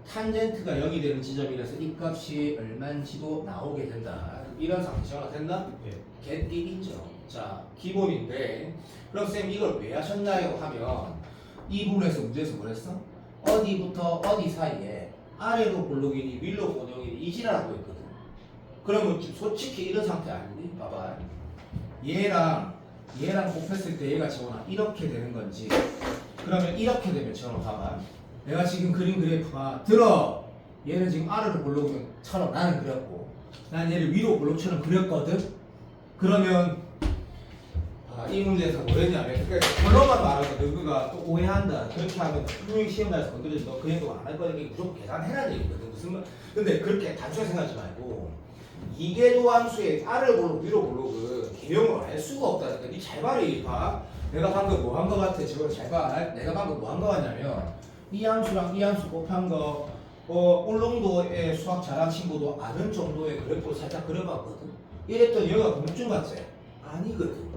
탄젠트가 0이 되는 지점이라서 이 값이 얼마인지도 나오게 된다. 이런 상태 정화 됐나?
예.
개띠 인정. 자, 기본인데 그럼 쌤 이걸 왜 하셨나요? 하면 이 부분에서 문제에서 뭐랬어? 어디부터 어디 사이에 아래로 볼록이니 위로 고정이니 이지라고 했거든. 그러면 지금 솔직히 이런 상태 아니니? 봐봐. 얘랑 곱했을 때 얘가 지원아 이렇게 되는 건지 그러면 이렇게 되면 지원아 봐봐. 내가 지금 그린 그래프가 들어. 얘는 지금 아래로 볼록처럼 나는 그렸고 난 얘를 위로 볼록처럼 그렸거든. 그러면 이 문제에서 뭐랬냐면 그러니까 결론만 말하면 너가 또 오해한다. 그렇게 하면 분명히 시험장에서 건드려서 너 그 행동 안 할 거니까 무조건 계산해라는 얘기거든. 무슨 말? 근데 그렇게 단순히 생각하지 말고 이계도 함수의 아래 볼록 위로 볼록은 개념으로 알 수가 없다니까. 니 잘 봐라 이 봐. 내가 방금 뭐 한 거 같아? 저걸 잘 봐. 내가 방금 뭐 한 거 같냐면 이 함수랑 이 함수 곱한 거 울릉도의 수학 잘한 친구도 아는 정도의 그래프를 살짝 그려봤거든. 이랬더니 여기가 공증 같지? 아니거든.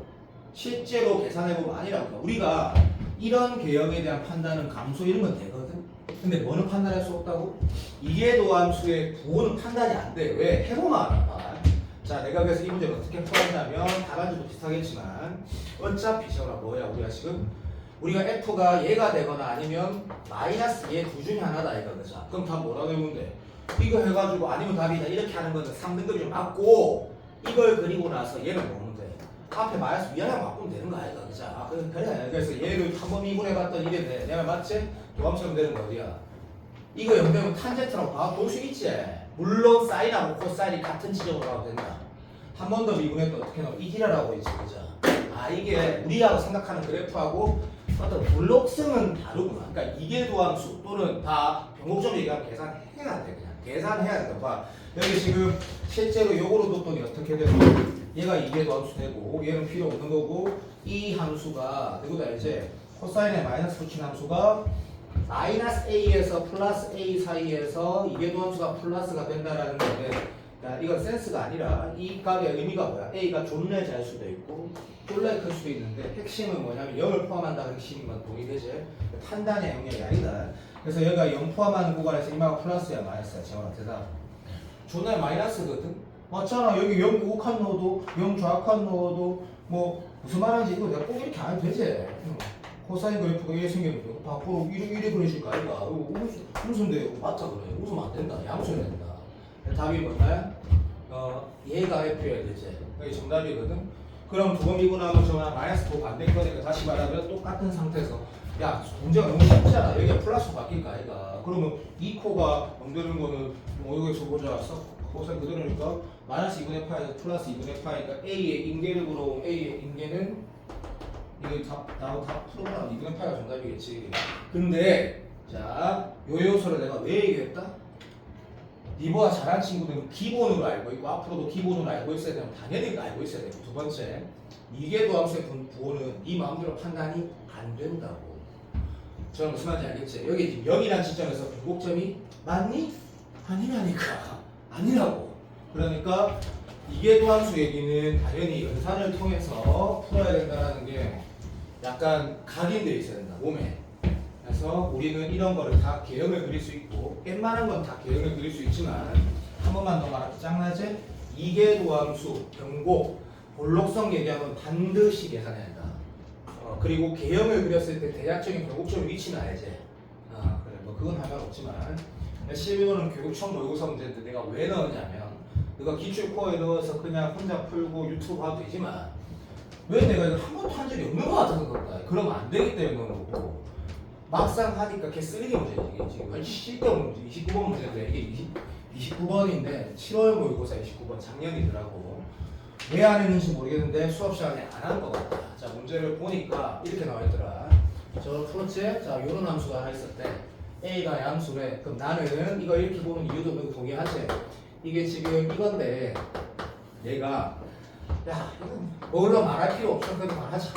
실제로 계산해보면 아니라고. 우리가 이런 개혁에 대한 판단은 감소 이런 건 되거든. 근데 뭐는 판단할 수 없다고? 이계도 함수의 부호는 판단이 안 돼. 왜? 해보면 알아. 자, 내가 그래서 이 문제를 어떻게 풀었냐면 답안지도 비슷하겠지만 어차피 시험아 뭐야 우리가 지금 우리가 F가 얘가 되거나 아니면 마이너스 얘 둘 중에 하나다 이거 그죠? 그럼 답 뭐라고 외우면 돼? 이거 해가지고 아니면 답이다 이렇게 하는 거는 3등급이 좀 맞고 이걸 그리고 나서 얘는 뭐면 돼? 앞에 마이너스 위아래 바꾸면 되는 거 아이가 그죠? 그래. 그래서 얘를 한번 미분해봤더니 이래 돼. 내가 맞지? 도함처럼 되는 거 어디야? 이거 0되면 탄젠트라고 볼 수 있지? 물론 사인하고 코사인이 같은 지점으로 가도 된다. 한 번 더 미분했더니 어떻게 나와? 이지라라고 있지 그죠? 이게 우리하고 생각하는 그래프하고 어떤 블록성은 다르구나. 그러니까 이계도함수 또는 다 변곡점 얘기하면 계산해야 돼. 그냥 계산해야 돼. 봐. 여기 지금 실제로 요거로 뒀더니 어떻게 되면 얘가 이계도함수 되고 얘는 필요 없는 거고 이 함수가 누구다 이제 코사인에 마이너스 붙인 함수가 마이너스 a에서 플러스 a 사이에서 이계도함수가 플러스가 된다라는 건데 그러니까 이건 센스가 아니라 이 값의 의미가 뭐야? a가 존내 잘 수도 있고 졸라 클 수도 있는데 핵심은 뭐냐면 0을 포함한다는 핵심인 건 동의되지? 판단의 영역이 아니다. 그래서 여기가 0 포함하는 구간에서 이마가 플러스야 마이너스야. 재원아 대답. 존나 마이너스거든? 맞잖아. 여기 0 우극한 넣어도 0 좌악한 넣어도 뭐 무슨 말하는지 이거 내가 꼭 이렇게 안 해도 되지? 코사인 그래프가 이래 생겼는데 밖으로 이래 그려줄까 아이가? 웃음인데 맞다 그래. 웃으면 안 된다. 양수해야 된다. 답이 뭐냐? 얘가 F여야 되지. 여기 정답이거든? 그럼 두 번 미분하면 저나 마이너스 도 반대일 거니까 다시 말하면 똑같은 상태에서 야 문제가 너무 쉽잖아. 여기가 플러스 바뀔까 아이가. 그러면 이 코가 엉드는 거는 뭐 여기서 보자. 코사인 그대로니까 마이너스 2분의 파에서 플러스 2분의 파니까 A의 인계를 물어보면 A의 인계는 이거 다 풀어보라. 2분의 파가 정답이겠지. 근데 자 요 요소를 내가 왜 얘기했다? 니보다 잘한 친구들은 기본으로 알고 있고 앞으로도 기본으로 알고 있어야 되면 당연히 알고 있어야 되고 두 번째 이계도함수의 부호는 네 마음대로 판단이 안 된다고. 저는 무슨 말인지 알겠지? 여기 지금 0이라는 지점에서 변곡점이 맞니? 아니라니까. 아니라고. 그러니까 이계도함수 얘기는 당연히 연산을 통해서 풀어야 된다는 게 약간 각인되어 있어야 된다 몸에. 그래서 우리는 이런 거를 다 개형을 그릴 수 있고 웬만한 건 다 개형을 그릴 수 있지만 한 번만 더 말할게. 짱나지? 이계도함수, 변곡, 볼록성 얘기하면 반드시 계산해야 한다. 그리고 개형을 그렸을 때 대략적인 변곡점 위치는 알지? 그래 뭐 그건 상관없지만 실비로는 교육청 모의고사 문제인데 내가 왜 넣었냐면 내가 기출코어에 넣어서 그냥 혼자 풀고 유튜브 하도 되지만 왜 내가 이거 한 번도 한 적이 없는 거 같아서 그런다. 그러면 안 되기 때문에 넣는 거고 막상 하니까 걔 쓰레기 문제지. 이게 지금 실대없는 문제 29번 문제인데 이게 29번인데 7월 모의고사 29번 작년이더라고. 왜 안 했는지 모르겠는데 수업 시간에 안 한 것 같다. 자 문제를 보니까 이렇게 나와 있더라. 저 풀었지? 자 요런 함수가 하나 있었대. A가 양수래. 그럼 나는 이거 이렇게 보는 이유도 너 동의하지? 이게 지금 이건데 얘가 야 이건 뭐로 말할 필요 없어. 그래도 말하자.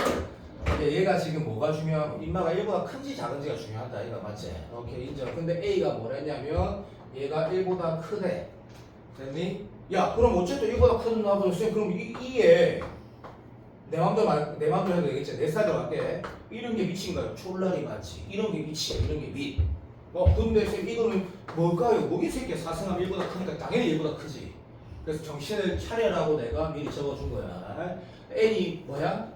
얘가 지금 뭐가 중요하고 인마가 1보다 큰지 작은지가 중요하다. 이거 맞지? 오케이 인정. 근데 A가 뭐랬냐면 얘가 1보다 크대. 됐니? 야 그럼 어쨌든 1보다 큰 나보다 쌤 그럼 이에 내 맘대로 해도 되겠지. 내 스타일대로 할게. 이런 게 미친가요? 촐라리 맞지. 이런 게 미치야. 이런 게 밑. 근데 쌤 이거는 뭘까요? 뭐이 새끼야. 4승하면 1보다 크니까 당연히 1보다 크지.
그래서 정신을 차려라고 내가 미리 적어준 거야. n이 뭐야?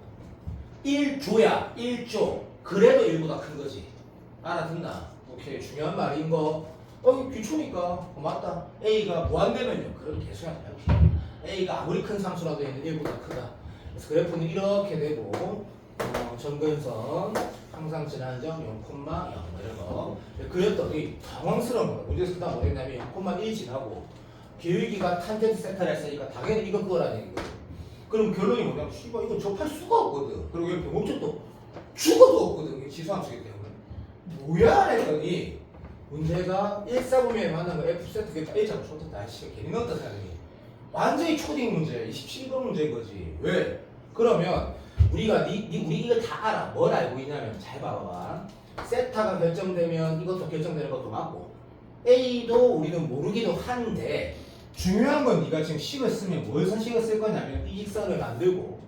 1조야. 1조. 그래도 1보다 큰 거지. 알아듣나? 오케이. 중요한 말인 거. 이거 기초니까. 맞다. a가 무한대면요. 그럼 계수가 나요. a가 아무리 큰 상수라도 얘는 1보다 크다. 그래서 그래프는 이렇게 되고 점근선 항상 지나는 점 0,0 이런 거 그랬더니 당황스러운 거야. 문제에서 그다음 뭐 했냐면 0,1 지나고 기울기가 탄젠트 세타를 했으니까 당연히 이거 그거라는 거야. 그럼 결론이 뭐냐면 씨발 이거 접할 수가 없거든. 그리고 여기 목적도 죽어도 없거든. 지수함수이기 때문에. 뭐야 했더니 문제가 1사분면에 만난 거 F 세트겠다. 1자로 쳤다. 씨발 괜히 넣었다 생각해. 완전히 초딩 문제, 27번 문제인 거지. 왜? 그러면 우리가 우리 이걸 다 알아. 뭘 알고 있냐면 잘 봐봐. 세타가 결정되면 이것도 결정되는 것도 맞고 A도 우리는 모르기도 한데 중요한 건 네가 지금 식을 쓰면 뭘 선식을 쓸 거냐면 이 직선을 만들고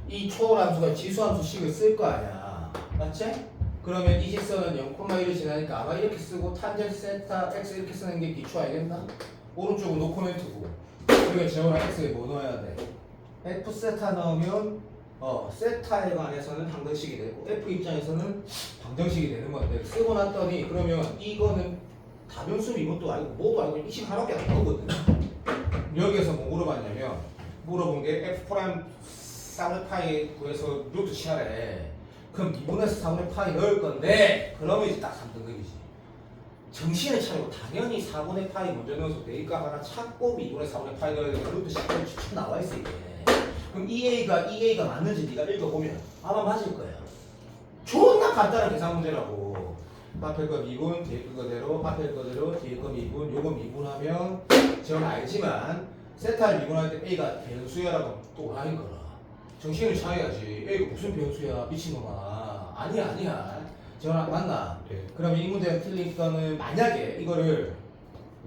이 초월함수가 지수함수 식을 쓸 거 아니야. 맞지? 그러면 이 직선은 0,1을 지나니까 아마 이렇게 쓰고 탄젠트 세타 x 이렇게 쓰는 게 기초 알겠나? 오른쪽은 노코멘트고 우리가 재원한 x에 뭐 넣어야 돼? f 세타 넣으면 세타에 관해서는 항등식이 되고 f 입장에서는 방정식이 되는 건데 쓰고 났더니 그러면 이거는 다변수 이것도 알고 뭐도 알고 이 식 하나밖에 안 나오거든. 여기에서 뭐 물어봤냐면 물어본 게 f 프라임 4분의 파이 구해서 루트 치하래. 그럼 2분의 4분의 파이 넣을 건데 그러면 이제 딱 3등급이지. 정신을 차리고 당연히 4분의 파이 먼저 넣어서 대입값 하나 찾고 2분의 4분의 파이 넣어야 되니까 루트 10번 추측 나와 있어 이게. 그럼 EA가 맞는지 네가 읽어보면 아마 맞을 거야. 존나 간단한 계산 문제라고. 앞에 거 미분, 뒤에 거 그대로, 앞에 거대로, 뒤에 거 미분, 요거 미분하면 저는 알지만 세타를 미분할 때 A가 변수야라고 또 아닌 거라. 정신을 차려야지. A가 무슨 변수야 미친놈아. 아니야. 저랑 맞나?
네.
그럼 이 문제가 틀린 거는 만약에 이거를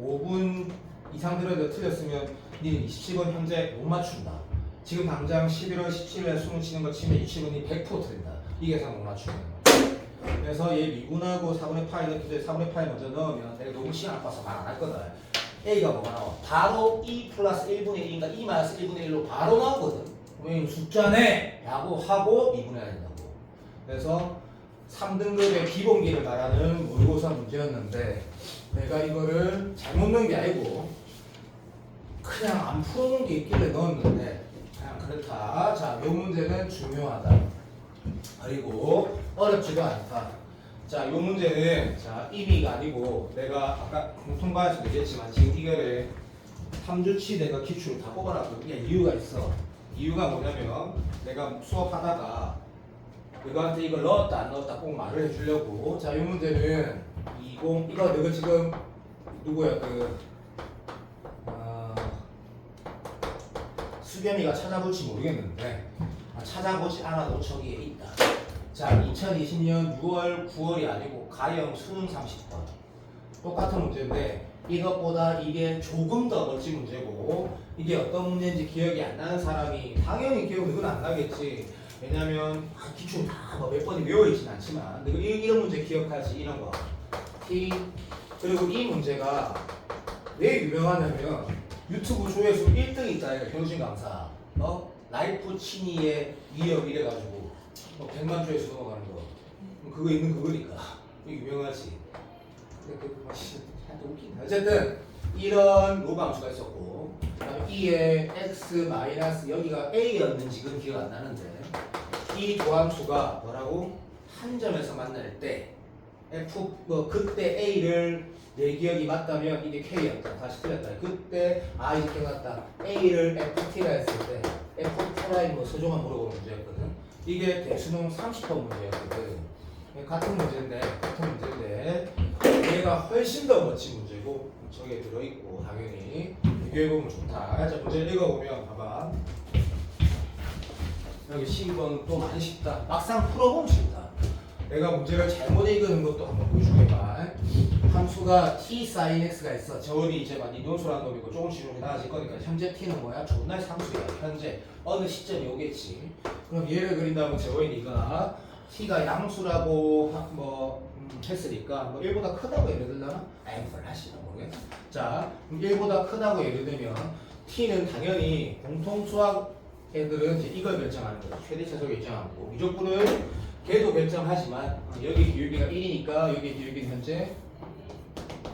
5분 이상 들어도 틀렸으면 니는 27번 현재 못 맞춘다. 지금 당장 11월 17일에 수능 치는 거 치면 27번이 100% 틀린다. 이 계산 못 맞추는 거야. 그래서 얘 미분하고 4분의 파이 넣기 4분의 파이 먼저 넣으면 내가 너무 시간 아파서 말 안 할 거다. A가 뭐가 나와? 바로 2 플러스 1분의 1인가 2 마이너스 1분의 1로 바로 나오거든. 그러면 숫자네! 라고 하고 미분해야 된다고. 그래서 3등급의 기본기를 말하는 모의고사 문제였는데 내가 이거를 잘못 넣은 게 아니고 그냥 안 풀어놓은 게 있길래 넣었는데 그냥 그렇다. 자, 이 문제는 중요하다. 그리고 어렵지도 않다. 자, 이 문제는 자 임의가 아니고 내가 아까 공통과에서도 얘기했지만 지금 이거를 3주치 내가 기출을 다 뽑아놨거든요. 이유가 있어. 이유가 뭐냐면 내가 수업하다가 너한테 이걸 넣었다 안 넣었다 꼭 말을 해주려고. 자, 이 문제는 20 이거 너가 지금 누구야 수겸이가 찾아볼지 모르겠는데 찾아보지 않아도 저기에 있다. 자, 2020년 6월 9월이 아니고 가형 수능 30번 똑같은 문제인데 이것보다 이게 조금 더 멋진 문제고 이게 어떤 문제인지 기억이 안 나는 사람이 당연히 기억은 그건 안 나겠지. 왜냐면 기출 다 몇 번이 외워있진 않지만 너가 이런 문제 기억하지 이런 거 T 그리고 이 문제가 왜 유명하냐면 유튜브 조회수 1등 있다 이거 경신 강사 라이프 친이의 위협 이래가지고 100만 조회수 넘어가는 거 그거 있는 그거니까 이게 유명하지. 근데 웃긴다. 어쨌든 이런 로방수가 있었고 그다음에 E의 x 마이너스 여기가 A였는지 그건 기억 안 나는데 이 도함수가 뭐라고? 한 점에서 만날 때 F 그때 A를 내 기억이 맞다면 이게 K였다. 다시 틀렸다. 그때 이제 기억났다. A를 FT라 했을 때 F 프라임 서조만 물어보는 문제였거든. 이게 대수능 30번 문제였거든. 같은 문제인데 얘가 훨씬 더 멋진 문제고 저게 들어있고 당연히 비교해보면 좋다. 자, 문제 읽어보면 봐봐. 여기 12번 또 많이 쉽다. 막상 풀어보면 쉽다. 내가 문제를 잘못 읽은 것도 한번 보여주게봐. 함수가 t sin x가 있어. 저원이 이제 막 이동수라는 놈이고 조금씩 조금씩 나아질 거니까 현재 t는 뭐야? 존나 상수야. 현재 어느 시점이 오겠지. 그럼 얘를 그린다면 저원이니까 t가 양수라고 했으니까 뭐 1보다 크다고 예를 들려나? 아이 몰라시나 모르겠어. 자, 그럼 1보다 크다고 예를 들면 t는 당연히 공통수학 애들은 이제 이걸 결정하는 거죠. 최대 최소 결정하고 미적분은 걔도 결정하지만 여기 기울기가 1이니까 여기 기울기는 현재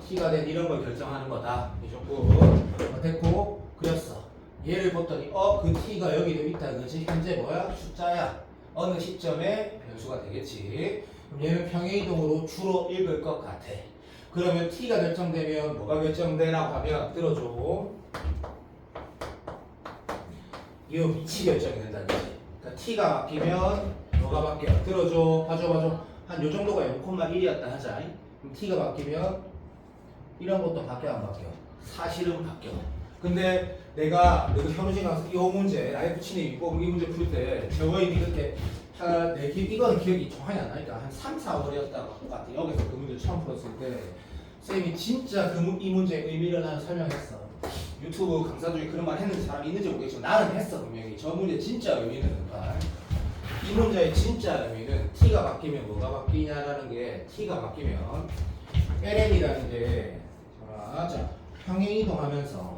t가 된 이런 걸 결정하는 거다. 미적분 됐고 그렸어. 얘를 봤더니 그 t가 여기도 있다. 그렇지? 현재 뭐야? 숫자야. 어느 시점에 변수가 되겠지. 그럼 얘는 평행이동으로 주로 읽을 것 같아. 그러면 t가 결정되면 뭐가 결정되라고 하면 들어줘. 이 위치 결정이 된다는 거지. 그러니까 t가 바뀌면 뭐가 바뀌어? 들어줘. 봐줘. 한 요 정도가 0,1이었다 하자. 그럼 t가 바뀌면 이런 것도 바뀌어 안 바뀌어? 사실은 바뀌어. 근데 내가 현우진 강사 이 문제 라이프 친이 있고 이 문제 풀 때 저거에 이렇게 이건 기억이 정확히 안 나니까 한 3, 4월이었다 것 같아. 여기서 그 문제 처음 풀었을 때 쌤이 진짜 이 문제의 의미를 나는 설명했어. 유튜브 강사 중에 그런 말 했는 사람이 있는지 모르겠지만 나는 했어 분명히. 저 문제 진짜 의미는 이 문제의 진짜 의미는 t가 바뀌면 뭐가 바뀌냐라는 게 t가 바뀌면 ln이라는 게 자 평행이동하면서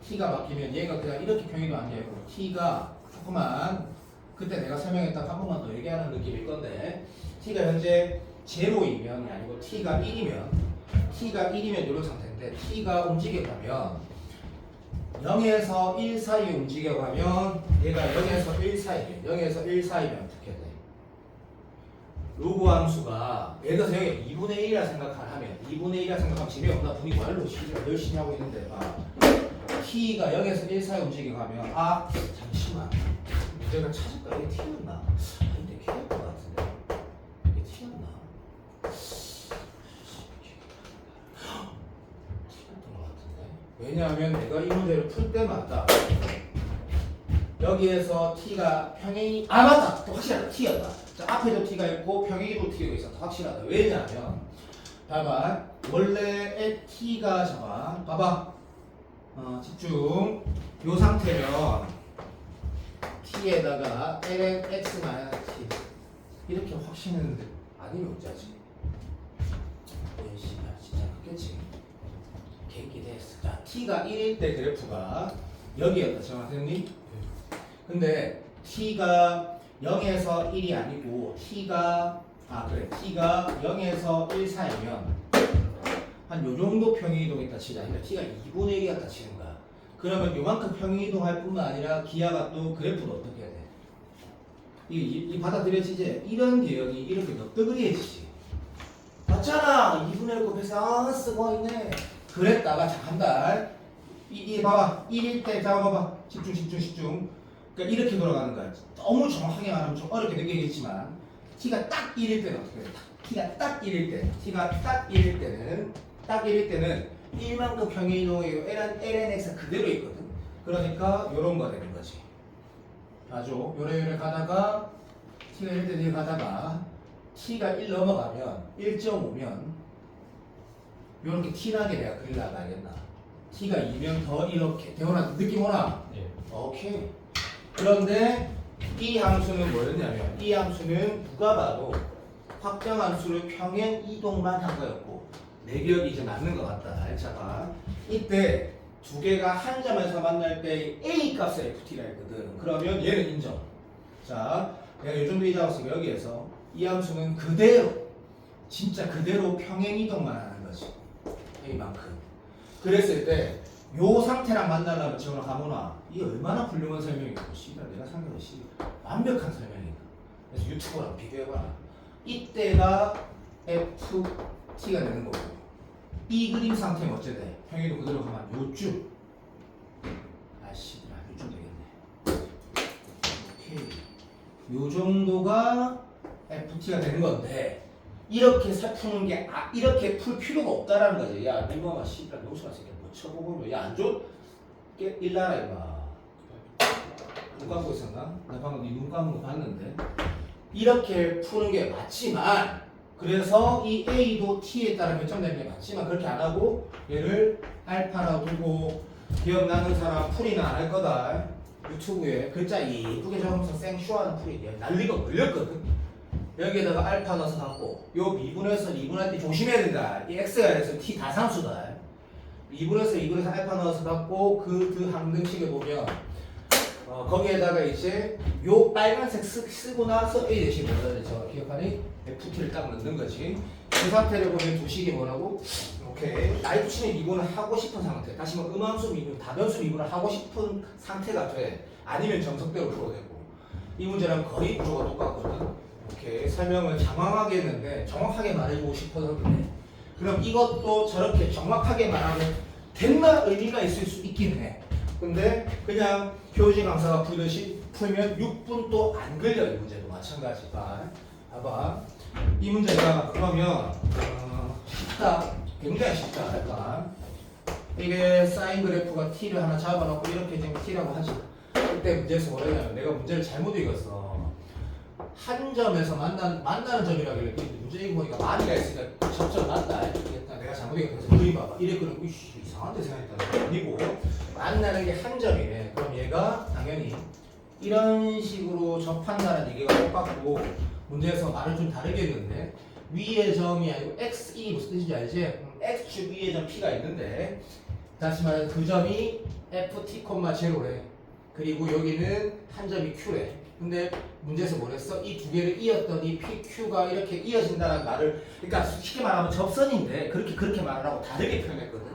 t가 바뀌면 얘가 그냥 이렇게 평행이동 안 되고 t가 조금만 그때 내가 설명했던 한 번만 더 얘기하는 느낌일 건데 t가 현재 0이면 아니고 t가 1이면 이런 상태인데 t가 움직여가면 0에서 1 사이에 움직여가면 얘가 0에서 1 사이면 어떻게 돼? 로그 함수가 예를 들어서 여기 2분의 1이라 생각하면 2분의 1이라 생각하면 재미없나 분위기 말로 열심히 하고 있는데 t가 0에서 1 사이에 움직여가면 잠시만 문제가 찾을까? 이게 t였나? 아닌데 t였던 것 같은데 이게 t였나? 왜냐하면 내가 이 문제를 풀 때마다 여기에서 t가 평행이 맞다! 또 확실하다. t였다. 자, 앞에도 t가 있고 평행이도 t가 있었다. 확실하다. 왜냐하면 봐봐 원래 t가 봐봐 집중 요 상태면 t에다가 ln x t 이렇게 확신했는데 아니면 어쩌지? 진짜 그겠지. 개기 됐어. 자, t가 1일 때 그래프가 여기였다. 정확했니? 근데 t가 0에서 1이 아니고 t가 0에서 1 사이면 한 요 정도 평행이동 있다 치자. 그러니까 t가 2분의 1이 같다 치는 거야. 그러면 요만큼 평행이동할 뿐만 아니라 기하가 또 그래프도 어떻게 해야 돼? 이 받아들여지지? 이런 개혁이 이렇게 너뜨그리해지지. 맞잖아. 2분의 1 곱해서 쓰고 있네. 그랬다가 한달 이 봐봐 1일 때 봐봐 집중 그러니까 이렇게 돌아가는 거야. 너무 정확하게 말하면 좀 어렵게 느끼겠지만 t가 딱 1일 때는 어떻게 돼? t가 딱 1일 때는 1만큼 평행이동이고 lnx가 그대로 있거든. 그러니까 요런 거 되는 거지. 봐줘. 요래 가다가 t가 1대 뒤에 가다가 t가 1 넘어가면 1.5면 요렇게 티나게 내가 그리려고 알겠나? t가 2면 더 이렇게 대원아 느낌 오나?
예.
오케이. 그런데 이 함수는 뭐였냐면 이 함수는 누가 봐도 확정 함수를 평행 이동만 한 거였고 내 기억이 이제 맞는 것 같다. 자가 이때 두 개가 한 점에서 만날 때 a 값을 ft라 했거든. 그러면 얘는 인정. 자, 내가 요즘도 이 잡았으니까 여기에서 이 함수는 진짜 그대로 평행 이동만 하는 거지. a만큼. 그랬을 때 요 상태랑 만나려면 지금 가모나 이 얼마나 훌륭한 설명이고 씨발 내가 상대로 완벽한 설명이다. 그래서 유튜브랑 비교해봐라. 이때가 ft가 되는 거고 이 그림 상태는 어째 돼? 평행이동 그대로 가면 요쯤 요쯤 되겠네. 오케이. 요 정도가 ft가 되는 건데 이렇게 푸는 게 이렇게 풀 필요가 없다라는 거지. 야, 멤버가 씨발 명수가 새끼 뭐 쳐보고 야, 안 줘? 일나라 임마. 눈 감고 있었나? 나 방금 네 눈 감은 거 봤는데. 이렇게 푸는 게 맞지만 그래서 이 a도 t에 따라 결정되는 게 맞지만 그렇게 안 하고 얘를 알파라고 두고 기억나는 사람 풀이는 안 할 거다. 유튜브에 글자 이쁘게 적으면서 생쇼하는 풀이 난리가 걸렸거든. 여기에다가 알파 넣어서 갖고 요 미분에서 2분할 때 조심해야 된다. 이 x가 아니라 t 다상수다. 2분에서 2분에서 알파 넣어서 갖고 그 항등식을 보면 거기에다가 이제 요 빨간색 쓰고 나서 a 대신 뭐라 되죠? 기억하니? ft를 딱 넣는 거지. 그 상태를 보면 두 식이 뭐라고? 오케이. 나이트치는 미분을 하고 싶은 상태. 다시 말해 음함수 미분, 다변수 미분을 하고 싶은 상태가 돼. 아니면 정석대로 풀어도 되고. 이 문제랑 거의 구조가 똑같거든. 오케이. 설명을 장황하게 했는데 정확하게 말해주고 싶어서 그래. 그럼 이것도 저렇게 정확하게 말하면 됐나 의미가 있을 수 있긴 해. 근데 그냥 교지 강사가 풀듯이 풀면 6분도 안 걸려. 이 문제도 마찬가지다. 봐봐. 이 문제가 그러면 쉽다. 굉장히 쉽다. 약간 이게 사인 그래프가 t를 하나 잡아놓고 이렇게 지금 t라고 하지. 그때 문제에서 뭐냐면 내가 문제를 잘못 읽었어. 한 점에서 만나는 점이라길래 문제 읽어보니까 만이가 있으니까 접점 맞다. 내가 잘못 읽었어. 그림 봐봐. 이래 그러면 이상한데 생각했다. 아니고 만나는 게 한 점이네. 그럼 얘가 당연히 이런 식으로 접한다는 얘기가 똑같고 문제에서 말을 좀 다르게 했는데 위의 점이 아니고 x이 무슨 뜻인지 알지? x축 위의 점 p가 있는데 다시 말해서 그 점이 ft,0래. 그리고 여기는 한 점이 q래. 근데 문제에서 뭐랬어? 이 두 개를 이었더니 pq가 이렇게 이어진다는 말을 그러니까 쉽게 말하면 접선인데 그렇게 말을 하고 다르게 표현했거든.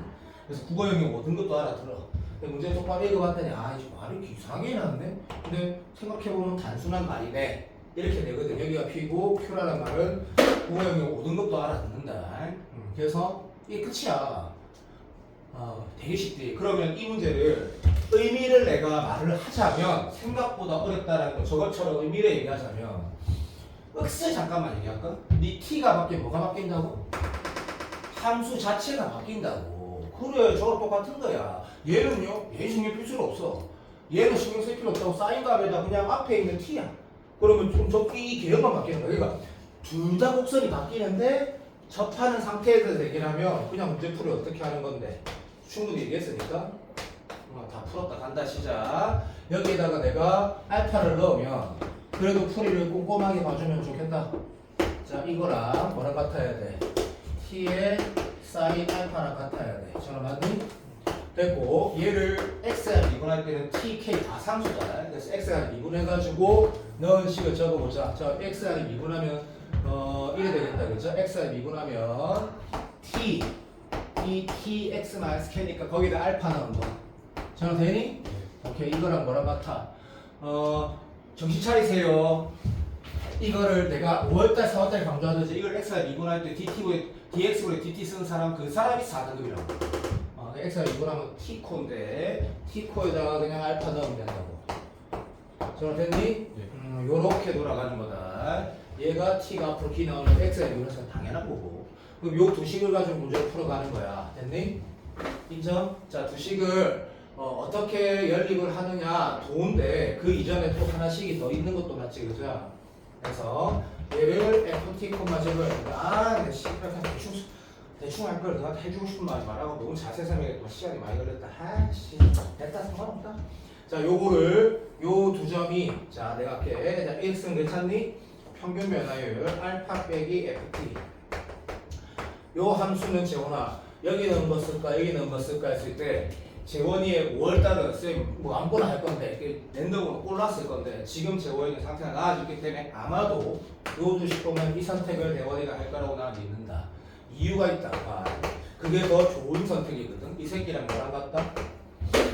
그래서 국어 영역 모든 것도 알아들어. 근데 문제 똑바로 읽어봤더니 이제 말이 이렇게 이상하게 해놨네? 근데 생각해보면 단순한 말이네. 이렇게 되거든. 여기가 P고 Q라는 말은 국어 영역 모든 것도 알아듣는다. 그래서 이게 끝이야. 되게 쉽지. 그러면 이 문제를 의미를 내가 말을 하자면 생각보다 어렵다라는 거 저것처럼 의미를 얘기하자면 억세 잠깐만 얘기할까? 네 T가 바뀌면 뭐가 바뀐다고? 함수 자체가 바뀐다고. 그래 저거 똑같은 거야. 얘는요? 얘 신경 쓸 필요 없어. 얘는 신경 쓸 필요 없다고 사인 값에다 그냥 앞에 있는 T야. 그러면 이 개형만 바뀌는 거야. 그러니까 둘 다 곡선이 바뀌는데 접하는 상태에서 얘기를 하면 그냥 문제 풀이 어떻게 하는 건데 충분히 얘기했으니까 다 풀었다 간다 시작. 여기에다가 내가 알파를 넣으면 그래도 풀이를 꼼꼼하게 봐주면 좋겠다. 자 이거랑 뭐랑 같아야 돼? t의 사인 알파랑 같아야 돼. 저는 맞니? 됐고 얘를 x랑 미분할 때는 tk 다 상수다. 그래서 x랑 미분해가지고 넣은 식을 적어보자. 자 x랑 미분하면 이래 되겠다. 그죠? x랑 미분하면 t 이 tx 마이너스 k니까 거기다 알파 넣은 거. 저는 되니? 오케이. 이거랑 뭐랑 같아? 정신 차리세요. 이거를 내가 5월달 4월달에 강조하듯이 이걸 x랑 미분할 때 dx분의 dt 쓰는 사람 그 사람이 4등급이라고. x가 이거라면 t코인데 t코에다가 그냥 알파 넣으면 된다고. 저는 됐니? 요렇게 돌아가는 거다. 얘가 t가 앞으로 기 나오면 x가 이거는 당연한 거고. 그럼 요 두 식을 가지고 문제를 풀어가는 거야. 됐니? 인정? 자, 두 식을 어떻게 연립을 하느냐 도인데 그 이전에 또 하나씩이 더 있는 것도 맞지, 그죠? 그래서 얘를 ft, 제곱을 내 씨발 대충 할 걸 내가 해주고 싶은 말이 말하고 너무 자세히 설명했더니 시간이 많이 걸렸다. 아씨 됐다 상관없다. 자 요거를 요 두 점이 자 내가 할게. 자 1승 괜찮니? 평균 변화율 알파 빼기 ft. 요 함수는 재원아 여기 넣은 거 쓸까 여기 넣은 거 쓸까 했을 때 재원이의 5월달은 쌤 뭐 아무거나 할 건데 랜덤으로 골랐을 건데 지금 재원이 상태가 나아졌기 때문에 아마도 요 두 식 보면 이 선택을 대원이가 할 거라고 나는 믿는다. 이유가 있다. 그게 더 좋은 선택이거든. 이 새끼랑 뭐랑 같다?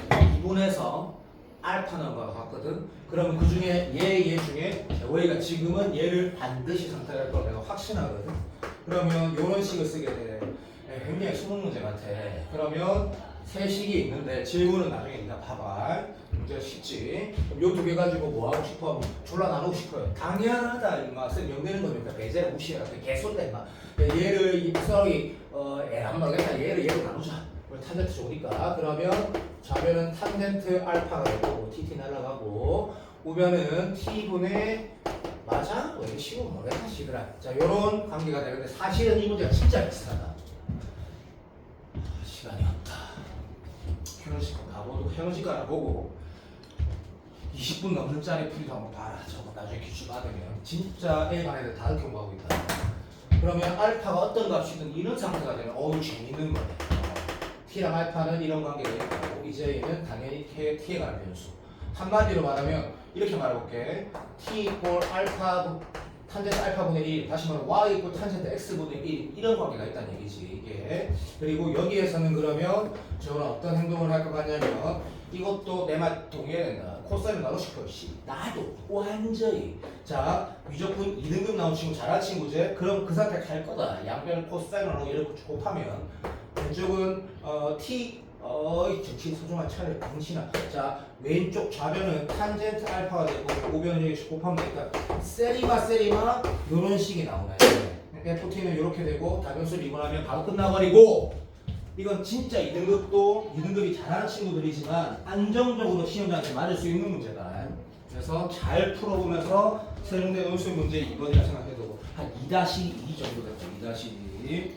2분에서 알파 넣은 거가 같거든. 그러면 그 중에 얘 중에 재호이가 지금은 얘를 반드시 선택할 걸 내가 확신하거든. 그러면 요런 식을 쓰게 돼. 굉장히 수능 문제 같아. 그러면 세 식이 있는데 질문은 나중에 네가 봐봐. 문제가 쉽지. 요 두 개 가지고 뭐 하고 싶어 하면 졸라 나누고 싶어요. 당연하다. 임마. 쌤 명되는 거니까 배제를 무시해라. 개소리다 임마. 얘를 입성이 안 모르겠다. 얘를 나누자. 탄젠트 좋으니까. 그러면 좌변은 탄젠트 알파가 되고 TT 날아가고 우변은 T분의 맞아? 왜 이렇게 쉬워 모르겠다 시들아. 자 요런 관계가 되는데 사실은 이 문제가 진짜 비슷하다. 시간이 없다. 현우식 가보고 현우식 알아보고
20분 넘는 짜리 풀이도 한번 봐라. 저거 나중에 기출 받으면 진짜 A반 애들 다 이렇게 공부하고 있다. 그러면 알파가 어떤 값이든 이런 상태가 되면 어우 재밌는 거네. T랑 알파는 이런 관계가 있고 이제 얘는 당연히 T에 관한 변수. 한마디로 말하면 이렇게 말해볼게. T 이꼴 알파 탄젠트 알파분의 1 다시 말하면 Y 이꼴 탄젠트 X분의 1 이런 관계가 있다는 얘기지 이게. 그리고 여기에서는 그러면 저는 어떤 행동을 할 것 같냐면 이것도 내 말 동의해야 된다. 코사인을 나누고 싶어. 나도 완전히. 자 미적분 2등급 나온 친구 잘할 친구제. 그럼 그 상태 갈 거다. 양변을 코사인으로 이렇게 곱하면 왼쪽은 T 정치 소중한 차를 당신아. 자 왼쪽 좌변은 탄젠트 알파가 되고 우변은 여기 곱하면 되니까 세리마 이런 식이 나오네. FT는 이렇게 되고 다변수를 이분하면 바로 끝나버리고. 이건 진짜 2등급이 잘하는 친구들이지만 안정적으로 시험장한테 맞을 수 있는 문제다. 그래서 잘 풀어보면서 세종대 논술 문제 2번이라 생각해도 한 2-2 정도 됐죠. 2-2.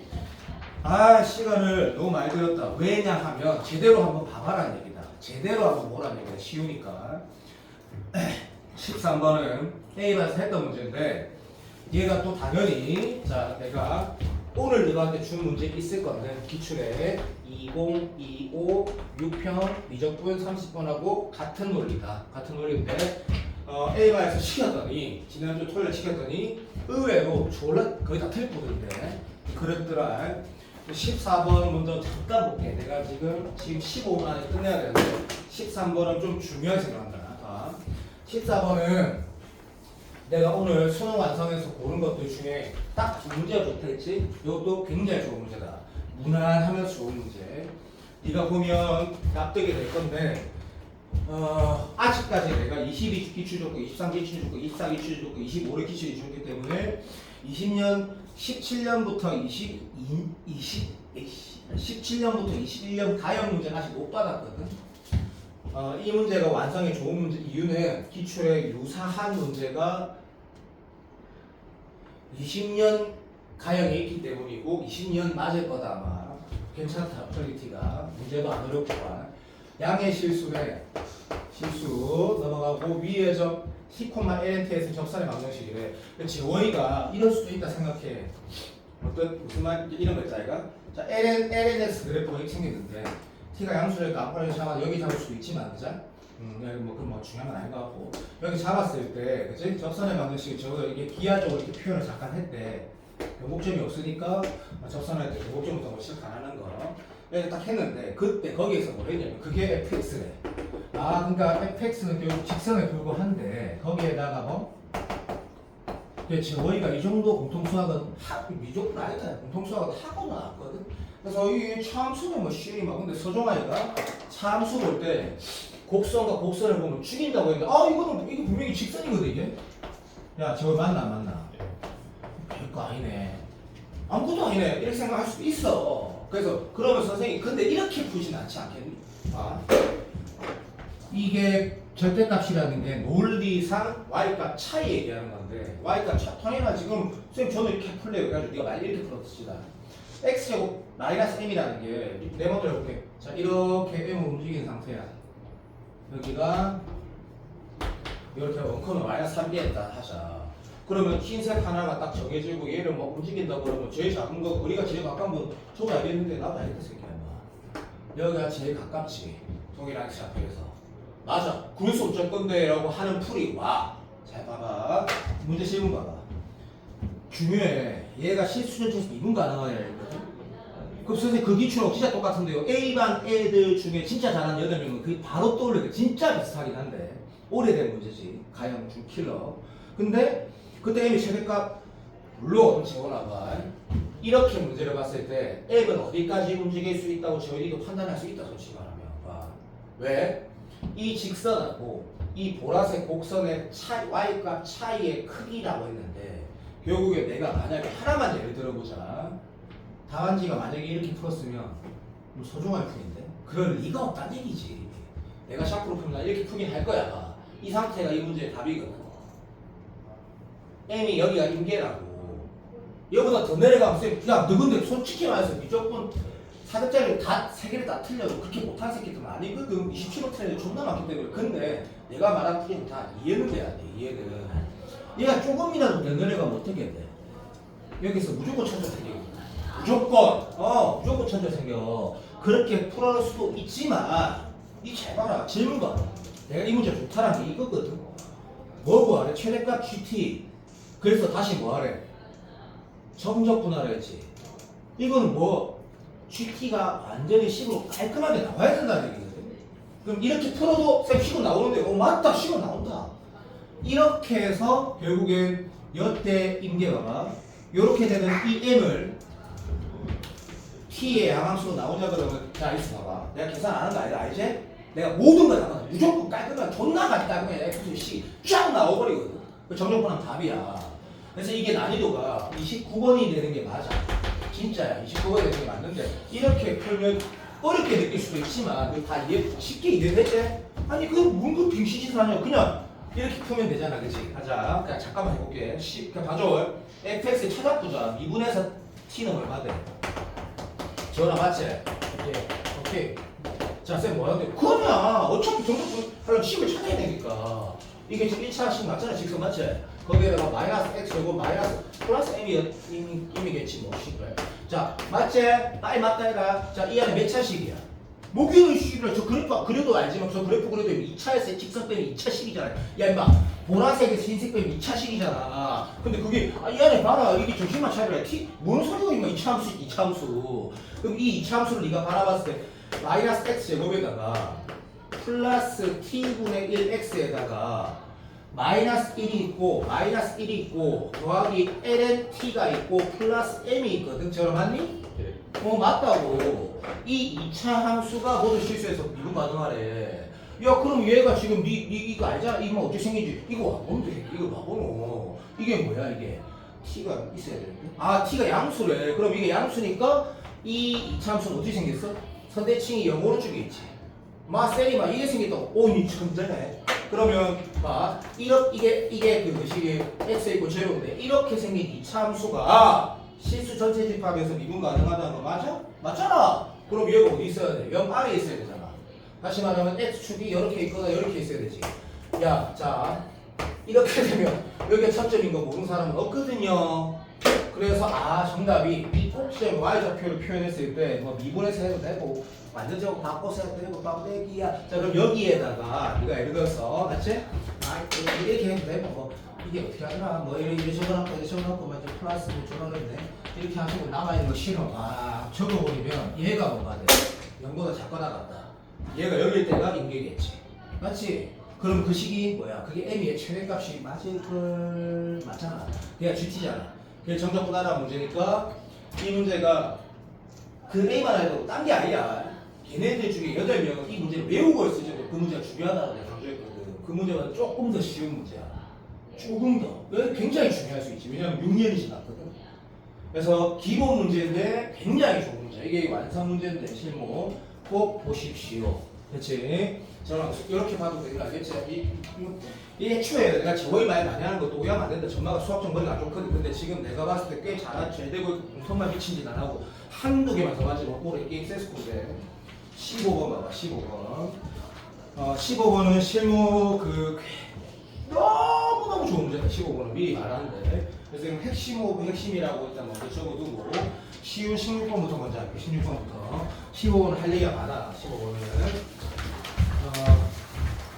아 시간을 너무 많이 들였다. 왜냐 하면 제대로 한번 봐봐라는 얘기다. 제대로 한번 보라는 얘기다. 쉬우니까. 13번은 A반에서 했던 문제인데 얘가 또 당연히 자 내가 오늘 너한테 준 문제 있을 건데 기출에 2025 6편 미적분 30번하고 같은 논리다. 같은 논리인데 A반에서 시켰더니 지난주 토요일에 시켰더니 의외로 졸라 거의 다 틀렸거든요. 그랬더라. 14번 먼저 잠깐 볼게. 내가 지금 15분 안에 끝내야 되는데 13번은 좀 중요하게 생각한다. 14번은 내가 오늘 수능 완성해서 고른 것들 중에 딱 두 문제가 좋다 했지? 이것도 굉장히 좋은 문제다. 무난하면서 좋은 문제. 네가 보면 납득이 될 건데 아직까지 내가 22 기출 줬고 23 기출 줬고 24 기출 줬고 25를 기출이 줬기 때문에 17년부터 21년 가형 문제는 아직 못 받았거든. 이 문제가 완성에 좋은 문제 이유는 기출에 유사한 문제가 20년 가형에 있기 때문이고 20년 맞을 거다 아마. 괜찮다. 퀄리티가 문제도 안 어렵구만. 양의 실수네. 실수 넘어가고 위에 점 T,LNT에서 접선의 방정식이래. 재원이가 이럴 수도 있다 생각해. 어떤 무슨 말 이런 거 있다 이가. 자 LNS 그래프가 이렇게 생겼는데 T가 양수니까 앞으로 잡아 여기 잡을 수도 있지만 그죠? 뭐 중요한 건 아닌 것 같고 여기 잡았을 때 그치? 접선의 방정식이 저거 이게 기하적으로 이렇게 표현을 잠깐 했대. 변곡점이 없으니까 접선할 때 변곡점부터 뭐 시작 안 하는 거 여기 딱 했는데 그때 거기에서 뭐 했냐면 그게 fx래. 아 그러니까 fx는 결국 직선에 불과한데 거기에다가 뭐 저희가 이 정도 공통수학은 미적분 아니다. 공통수학은 하고 나왔거든. 그래서 이 참수는 뭐 쉬리 막 근데 서종아이가 참수 볼 때 곡선과 곡선을 보면 죽인다고 했는데 이게 분명히 직선이거든 이게. 야 저거 맞나 안 맞나? 별거 아니네. 아무것도 아니네. 이렇게 생각할 수도 있어. 그래서 그러면 선생님 근데 이렇게 풀진 않지 않겠니? 이게 절대값이라는 게 논리상 y값 차이 얘기하는 건데 y값 차 당연히 지금 선생님 저는 이렇게 풀래요. 그래가지고 네가 말 이렇게 풀었습니다. x제곱 마이너스 m이라는 게 내 먼저 해볼게. 자 이렇게 m을 움직이는 상태야. 여기가 이렇게 원커는 마이너스 3b 했다 하자. 그러면 흰색 하나가 딱 정해지고 얘를 뭐 움직인다 그러면 제일 작은 거 우리가 제일 가까운 건 저거 알겠는데 나도 알겠다 새끼야. 여기가 제일 가깝지. 동일한 x 앞에서. 맞아. 구해서 어쩔 건데 라고 하는 풀이 와. 잘 봐봐. 문제 실문 봐봐. 중요해. 얘가 실수전체에서 미분 가능하냐 했거든. 그럼 선생님 그 기출하고 진짜 똑같은데요. A반 애들 중에 진짜 잘하는 8명은 그게 바로 떠올려요. 진짜 비슷하긴 한데 오래된 문제지. 가형 중 킬러. 근데 그때 M이 최대값 물론 재원아봐. 이렇게 문제를 봤을 때 M은 어디까지 움직일 수 있다고 저희도 판단할 수 있다 솔직히 말하면. 봐. 왜? 이 직선하고 이 보라색 곡선의 y값 차이의 크기라고 했는데 결국에 내가 만약에 하나만 예를 들어보자. 답안지가 만약에 이렇게 풀었으면 소중할 풀인데 그럴 리가 없다는 얘기지. 내가 샤프로 풀면 이렇게 풀긴 할 거야. 이 상태가 이 문제의 답이거든. M이 여기가 임계라고. 여기보다 더 내려가면 야 너 근데 솔직히 말해서 미적분 400짜리 다 3개를 다 틀려도 그렇게 못한 새끼들은 아니거든. 27호 틀려도 존나 많기 때문에. 근데 내가 말한 풀이는 다 이해는 돼야 돼. 이해는. 얘가 조금이라도 내려가면 어떻게 돼? 여기서 무조건 천재 생겨. 무조건 천재 생겨. 그렇게 풀어낼 수도 있지만 이 잘 봐라. 질문 봐. 내가 이 문제 좋다라는 게 이거거든. 뭐고 하래? 최대값 GT. 그래서 다시 뭐 하래? 정적 분할을 했지. 이거는 뭐 GT가 완전히 식으로 깔끔하게 나와야 된다는 얘기거든. 그럼 이렇게 풀어도 쌤 식으로 나오는데 맞다 식으로 나온다. 이렇게 해서 결국엔 여태 임계가 이렇게 되는 이 M을 T의 양함수로 나오자 그러면 자 이수 봐봐. 내가 계산 안 하는 거 아니다 알지? 내가 모든 걸 다 무조건 깔끔하게 존나 깔끔하게 F2C 쫙 나와버리거든. 그 정적분하면 답이야. 그래서 이게 난이도가 29번이 되는 게 맞아. 진짜야. 29번이 되는 게 맞는데 이렇게 풀면 어렵게 느낄 수도 있지만 다 쉽게 이해되지? 아니 그건 뭔그 빙시짓을 하냐. 그냥 이렇게 풀면 되잖아. 그치? 가자. 그냥 잠깐만 해볼게. 그냥 봐줘. fx의 찾아보자. 미분에서 t는 얼마 돼? 전화 맞지? 오케이. 자, 쌤 뭐 하는데? 그러냐. 어차피 정적분 하려면 식을 찾아야 되니까. 이게 지금 1차식 맞잖아. 직선 맞지? 거기에다가 마이너스 x 이고 마이너스 플러스 m이겠지 뭐 식을. 자, 맞지? 아이 맞다 얘가. 자, 이 안에 몇 차식이야? 목요일 식이라 저 그래프 그래도 알지만 저 그래프 그래도 2차에서 직선 빼면 2차식이잖아. 야 임마 보라색에서 흰색 빼면 2차식이잖아. 근데 그게 이 안에 봐라 이게 정신만 차리라. 뭔 소리가 임마 2차 함수. 그럼 이 2차 함수를 네가 바라봤을 때 마이너스 x 제곱에다가 플러스 t분의 1x에다가 마이너스 1이 있고 마이너스 1이 있고 더하기 ln t가 있고 플러스 m이 있거든. 저럼 맞니? 맞다고. 이 2차 함수가 모두 실수해서 미분 가능하래. 야 그럼 얘가 지금 이거 알잖아. 이거 어떻게 생긴지 이거 와보면 돼. 이거 와보노. 이게 뭐야 이게? t가 있어야 되는데. 아 t가 양수래. 그럼 이게 양수니까 이 2차 함수는 어떻게 생겼어? 선대칭이 0 오른쪽에 있지. 셀이 이게 생겼다고. 오 니 천재네. 그러면 이게 그것이 x 있고 제로인데 이렇게 생긴 2차 함수가 실수 전체 집합에서 미분 가능하다는 거 맞아? 맞잖아. 그럼 얘가 어디 있어야 돼? 0 아래에 있어야 되잖아. 다시 말하면 x축이 이렇게 있거나 이렇게 있어야 되지. 야, 자 이렇게 되면 여기가 첫점인 거 모르는 사람은 없거든요. 그래서 정답이 이 꼭지점 y좌표를 표현했을 때 뭐 미분해서 해도 되고 완전적으로 바꿔서 해도 되고 빡대기야. 자 그럼 여기에다가 네가 예를 들어서 맞지? 이렇게 해도 되고 뭐 이게 어떻게 하더라? 뭐 이래 적어놓고 막 이제 플러스 뭐 적어놓네. 이렇게 하시고 남아있는 거 싫어. 적어버리면 얘가 뭐가 돼? 0보다 작거나 같다. 얘가 여길 때가 임계겠지. 맞지? 그럼 그 식이 뭐야? 그게 m의 최대값이 맞을 걸 맞잖아. 그게 GT잖아. 그게 정적분할한 문제니까 이 문제가 그 A만 해도 딴 게 아니야. 걔네들 중에 8명은 이 문제를 외우고 있을 정도 그 문제가 중요하다고 내가 강조했거든. 그 문제가 조금 더 쉬운 문제야. 조금 더. 굉장히 중요할 수 있지. 왜냐면 6년이 지났거든. 그래서 기본 문제인데 굉장히 좋은 문제. 이게 완성 문제인데 실무 꼭 보십시오. 그렇지? 저는 이렇게 봐도 되는 거 알겠지? 이 애초에 내가 제일 많이 하는 것도 오해하면 안 된다. 전마가 수학적 머리가 안 좋거든. 근데 지금 내가 봤을 때 꽤 잘 되고 손만 미친 짓 안 하고 한두 개만 더 맞으면 올해 게임 세스코인데 15번 봐봐. 15번 15번은 실무 너무너무 좋은 문제다. 15번은 미리 말하는데 그래서 지금 핵심이라고 일단 먼저 적어두고 쉬운 16번부터 먼저 할게요. 16번부터 15번은 할 얘기가 많아. 15번은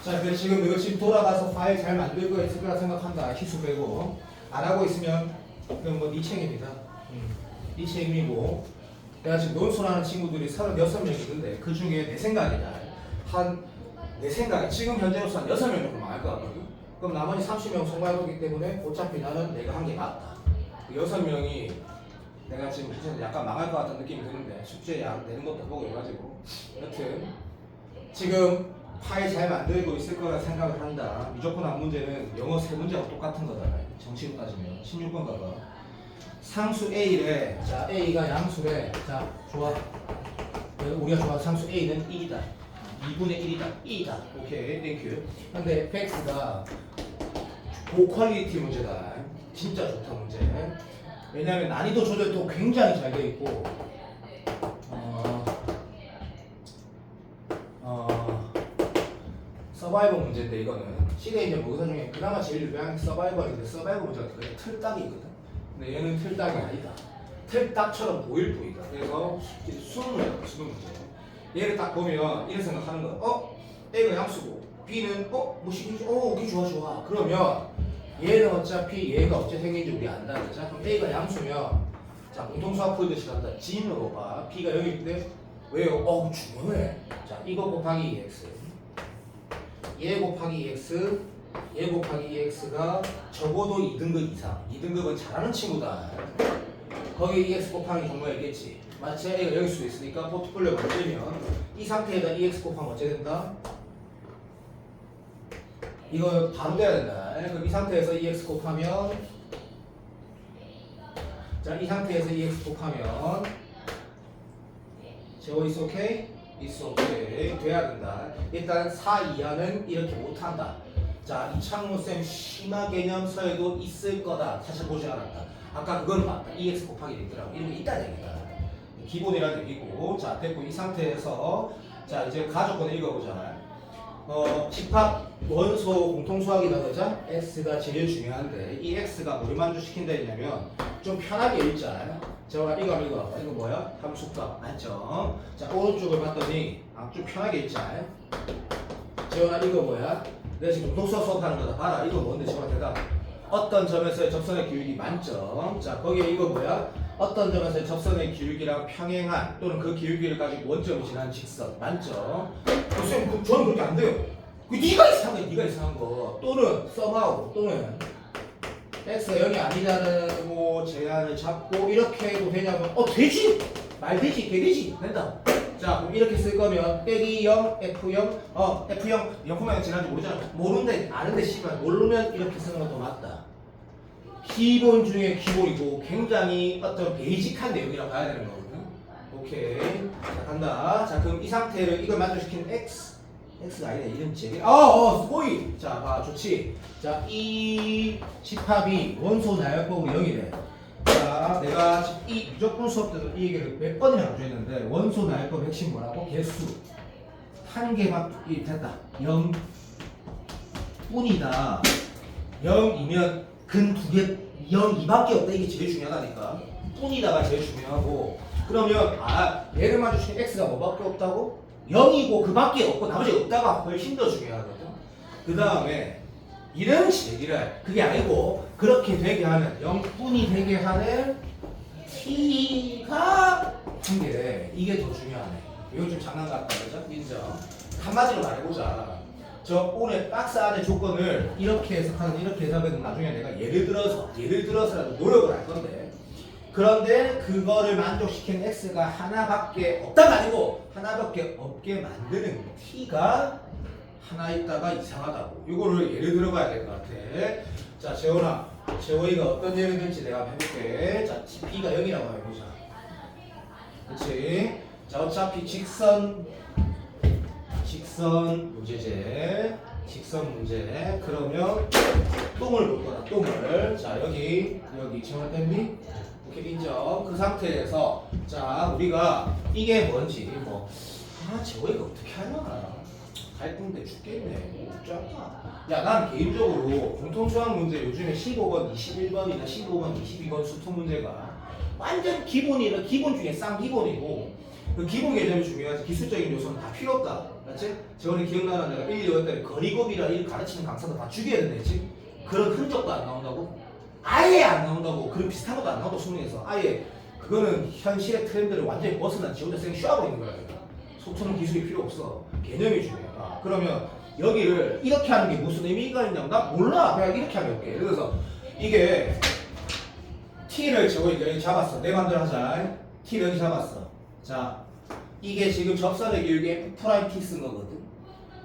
자, 그래서 지금 이거 지금 돌아가서 파일 잘 만들고 있을 거라 생각한다. 희수 빼고 안 하고 있으면 그건 뭐 네 책임이다. 네 책임이고 내가 지금 논술하는 친구들이 36명 있는데 그 중에 내 생각이다. 내 생각에 지금 현재로서 한 6명 정도 망할 것 같거든. 그럼 나머지 30명 송가할 거기 때문에 어차피 나는 내가 한 게 맞다. 그 6명이 내가 지금 약간 망할 것 같은 느낌이 드는데 숙제 내는 것도 보고 해가지고 여튼 지금 파일 잘 만들고 있을 거라 생각을 한다. 무조건 한 문제는 영어 3문제가 똑같은 거다. 정치로 따지면 16번 가봐. 상수 A래. 자 A가 양수래. 자 좋아. 우리가 좋아하는 상수 A는 1이다. 2분의 1이다. 2다. 오케이 땡큐. 근데 X가 고퀄리티 문제다. 진짜 좋다 문제. 왜냐하면 난이도 조절도 굉장히 잘 돼 있고
서바이벌 문제인데 이거는 시대 이제 모의고사 중에 그나마 제일 유명한 게 서바이벌인데 서바이벌 문제가 그냥 틀딱이거든. 근데 얘는 틀딱이 아니다. 틀딱처럼 보일 뿐이다. 그래서 수능 문제. 얘를 딱 보면 이런 생각하는 거야. A가 양수고 B는 무식이지? 오케이 좋아. 그러면 얘는 어차피 얘가 어째 생긴지 우리 안다. 그죠? 그럼 A가 양수면 자 공통수학 풀듯이 간다. 진으로 봐. B가 여기 때 왜요? 중요해. 자 이거 곱하기 2x 얘 곱하기 2x 얘 곱하기 2x가 적어도 2등급 이상 2등급은 잘하는 친구다. 거기 2x 곱하기 정말 얘기했지. 마치 A가 여기 수도 있으니까 포트폴리오 문제면 이 상태에다 2x 곱하면 어째 된다? 이거 바로 돼야 된다. 그럼 이 상태에서 2x 곱하면 자 이 상태에서 2x 곱하면 제호 is okay? is okay 돼야 된다. 일단 4 이하는 이렇게 못한다. 자 이창호쌤 심화 개념서에도 있을 거다. 사실 보지 않았다. 아까 그건 맞다. 2x 곱하기 있더라고. 이런 게 있다는 얘기다. 기본이라는 얘기고. 자 됐고 이 상태에서 자 이제 가족권을 읽어보자. 집합 원소 공통수학이다 그죠? x가 제일 중요한데 이 x가 뭘 만족시킨다 했냐면 좀 편하게 읽자. 제가 이거 뭐야? 함수값 맞죠? 자 오른쪽을 봤더니 좀 편하게 읽자. 재원아 이거 뭐야? 내가 지금 공통수학 수업하는 거다. 봐라 이거 뭔데 재원아 대답. 어떤 점에서의 접선의 기울기 만점. 자 거기에 이거 뭐야? 어떤 점에서의 접선의 기울기랑 평행한 또는 그 기울기를 가지고 원점이 지난 직선 만점. 선생님 저는 그렇게 안 돼요. 네가 이상한 거야. 네가 이상한 거. 또는 썸하고 또는 x가 0이 아니라는 제한을 잡고 이렇게 해도 되냐면 되지. 말 되지. 개 되지. 된다. 자 그럼 이렇게 쓸 거면 빼기 0 F0 F0 0,0 지난지 모르잖아. 모르는데 아는데 씨발 모르면 이렇게 쓰는 것도 맞다. 기본 중에 기본이고 굉장히 어떤 베이직한 내용이라고 봐야 되는 거거든. 오케이. 자 간다. 자 그럼 이 상태를 이걸 만족시키는 x가 아니네. 이름 제기. 스고이. 자 봐 좋지. 자 이 집합이 원소 나열법으로 0이래. 자 내가 이 무조건 수업 때도 이 얘기를 몇 번이나 가져했는데 원소 나열법 핵심 뭐라고? 개수 한 개밖에 됐다. 0 뿐이다. 0이면 근 두 개 0 2밖에 없다. 이게 제일 중요하다니까. 뿐이다가 제일 중요하고. 그러면 얘를 마주치는 x가 뭐밖에 없다고? 0이고 그밖에 없고 나머지가 없다가 훨씬 더 중요하거든. 그 다음에 이런 얘기를 그게 아니고 그렇게 되게 하는 0뿐이 되게 하는 t가 한 개래. 이게 더 중요하네. 이건 좀 장난 같다 그죠? 인정. 한마디로 말해보자. 저 오늘 박스 안에 조건을 이렇게 해석하는 이렇게 해석하는 나중에 내가 예를 들어서라도 노력을 할 건데 그런데 그거를 만족시키는 x가 하나밖에 없다가 아니고 하나밖에 없게 만드는 t가 하나 있다가 이상하다고. 이거를 예를 들어봐야 될 것 같아. 자 재원아, 재원이가 어떤 예를 들지 내가 해볼게. 자 b가 0이라고 해보자. 그치? 자 어차피 직선 문제. 그러면 똥을 볼 거다. 똥을. 자 여기 재원아 땜니? 오케이 인정. 그 상태에서 자 우리가 이게 뭔지 재호이가 어떻게 하려나 갈등돼 죽겠네. 짱아. 야 난 개인적으로 공통수학 문제 요즘에 15번 21번이나 15번 22번 수통 문제가 완전 기본이라 기본 중에 쌍 기본이고 그 기본 개념이 중요하지. 기술적인 요소는 다 필요 없다. 맞지? 저번에 기억나는 내가 1, 2월 때 거리곱이라 일 가르치는 강사도 다 죽여야 된다지. 그런 흔적도 안 나온다고? 아예 안 나온다고. 그런 비슷한 것도 안 나온다고 수능에서. 아예 그거는 현실의 트렌드를 완전히 벗어난 지 혼자 쌩 쉬어버리는 거야. 소통은 기술이 필요 없어. 개념이 중요하다. 그러면 여기를 이렇게 하는 게 무슨 의미가 있냐고 나 몰라. 그냥 이렇게 하면 올게. 그래서 이게 t를 여기 잡았어. 내 맘대로 하자. t를 여기 잡았어. 자 이게 지금 접선의 기울기 F'T 쓴 거거든.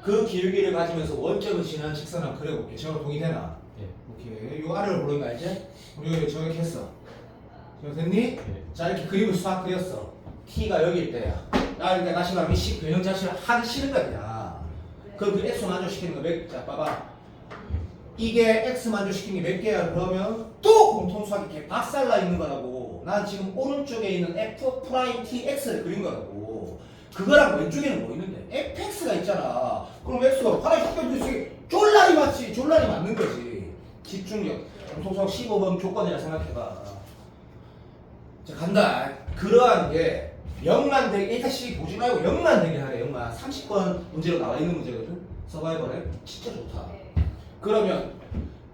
그 기울기를 가지면서 원점을 지나는 직선을 그려볼게. 저거 동의되나? 오케이. 요 아래를 보는 거 알지? 우리 저기 했어. 저거 됐니?
네.
자 이렇게 그림을 싹 그렸어. t가 여기일 때야. 그러니까 다시 말하면 이 균형 자체를 하기 싫은 거야. 그럼 그 x 만족시키는 거 몇? 자 봐봐. 이게 x 만족시키는 게 몇 개야? 그러면 또 공통수학이 이렇게 박살나 있는 거라고. 난 지금 오른쪽에 있는 F'TX를 그린 거라고. 그거랑 왼쪽에는 뭐 있는데? fx가 있잖아. 그럼 x가 하나의 흑변도식이 쫄라리 맞지? 쫄라리 맞는 거지. 집중력. 소속 15번 조건이라 생각해봐. 자, 간다. 그러한 게 0만 되게, 일단 씨 보지 말고 0만 되게 하래. 0만. 30번 문제로 나와 있는 문제거든. 서바이벌에. 진짜 좋다. 그러면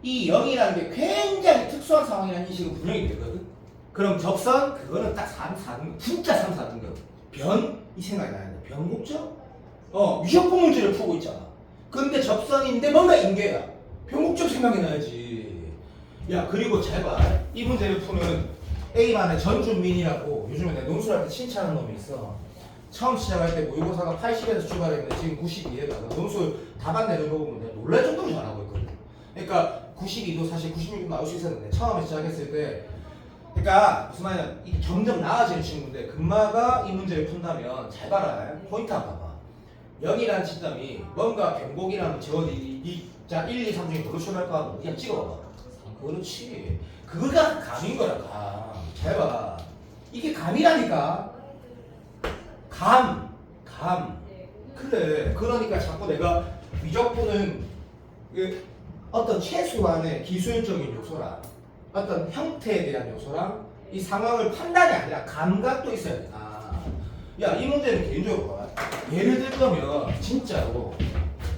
이 0이라는 게 굉장히 특수한 상황이라는 인식은 분명히 되거든. 그럼 접선 그거는 딱 3, 4등급 진짜 3, 4등급 변? 이 생각이 나는데 변곡점? 위협부 문제를 풀고 있잖아. 근데 접선인데 뭔가 인계야. 변곡점 생각이 나야지. 야 그리고 제발 이 문제를 푸는 A반의 전준민이라고 요즘에 내가 논술할 때 칭찬하는 놈이 있어. 처음 시작할 때 모의고사가 80에서 출발했는데 지금 92에다가 논술 답안 내는 거 보면 내가 놀랄 정도로 잘하고 있거든. 그러니까 92도 사실 96도 나올 수 있었는데 처음에 시작했을 때 그러니까 무슨 말이냐 이게 점점 나아지는 친구인데 금마가 이 문제를 푼다면 잘 봐라. 포인트 한번 봐봐. 0이라는 시점이 뭔가 변곡이라는 지원이 자 1, 2, 3 중에 뭐로 출발할까 하면 그냥 찍어봐. 그렇지. 그거가 감인 거야 감. 잘 봐. 이게 감이라니까. 감. 그래. 그러니까 자꾸 내가 위적부는 어떤 최소한의 기술적인 요소랑 어떤 형태에 대한 요소랑 이 상황을 판단이 아니라 감각도 있어야 돼. 야, 이 문제는 개인적으로 봐. 예를 들 거면 진짜로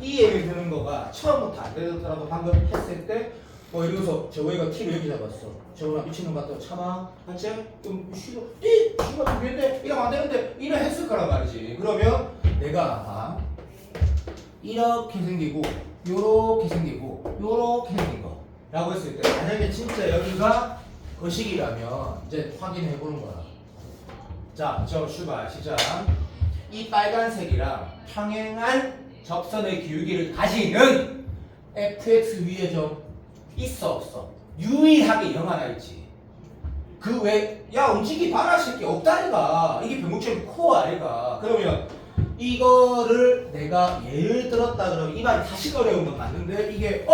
이 예를 드는 거가 처음부터 안 되더라도 방금 했을 때 예를 들어서 저거가 T를 여기 잡았어. 저거나 미친놈 같다고 참아. 맞지? 좀 쉬고 쉬고 준비했는데 이러면 안 되는데 이래 했을 거란 말이지. 그러면 내가 이렇게 생기고 요렇게 생기고 요렇게 생긴 거 라고 했을 때 만약에 진짜 여기가 거식이라면 이제 확인해 보는 거야. 자, 저 출발 시작. 이 빨간색이랑 평행한 접선의 기울기를 가지는 fx 위에 좀 있어 없어? 유일하게 0 하나 있지. 그 외, 야 움직이 반하실 게 없다니까. 이게 변곡점이 코어 아이가. 그러면 이거를 내가 예를 들었다 그러면 이 말이 다시 어려운 건 맞는데 이게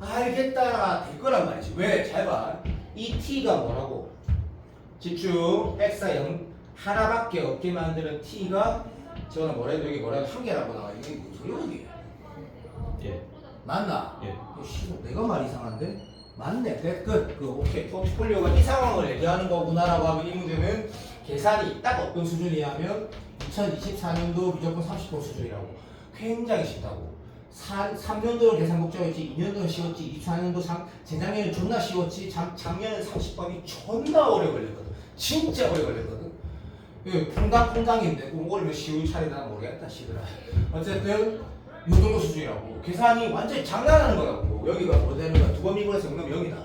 알겠다 될 거란 말이지. 왜? 잘 봐. 이 t가 뭐라고? 집중. x가 0 하나밖에 없게 만드는 t가 저는 뭐래도 여기 뭐래도 한 개라고 나와. 이게 무슨 소리야 이게?
예.
맞나?
예.
내가 말 이상한데? 맞네. 끝. 오케이. 포트폴리오가 이 상황을 얘기하는 거구나라고 하면 이 문제는 계산이 딱 어떤 수준이냐면 2024년도 무조건 30번 수준이라고. 굉장히 쉽다고. 3년도는 계산 걱정했지, 2년도는 쉬웠지, 24년도 재작년에 존나 쉬웠지, 작년에 30번이 존나 오래 걸렸거든. 진짜 오래 걸렸거든. 퐁당퐁당인데 올해 쉬운 차례나 모르겠다 시들아. 어쨌든 요 정도 수준이라고. 계산이 완전히 장난하는 거라고. 여기가 뭐 되는 거야? 두 번 미분해서 정답 0이다.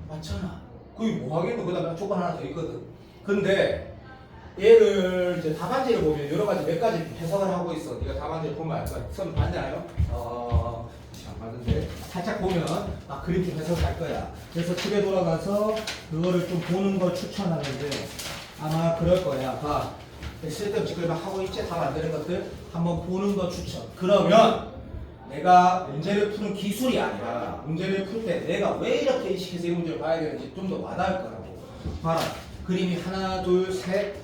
맞잖아. 그게 뭐 하겠노? 그 다음에 조건 하나 더 있거든. 근데 얘를 이제 답안지를 보면 여러 가지 몇 가지 해석을 하고 있어. 네가 답안지를 보면 알 거야. 선 반대나요? 안 맞는데 살짝 보면 그림 좀 해석할 거야. 그래서 집에 돌아가서 그거를 좀 보는 걸 추천하는데 아마 그럴 거야. 봐. 쓸데없이 그걸 막 하고 있지? 답 안 되는 것들 한번 보는 거 추천. 그러면 내가 문제를 푸는 기술이 아니라 문제를 풀 때 내가 왜 이렇게 인식해서 이 문제를 봐야 되는지 좀 더 와닿을 거라고. 봐라. 그림이 하나, 둘, 셋.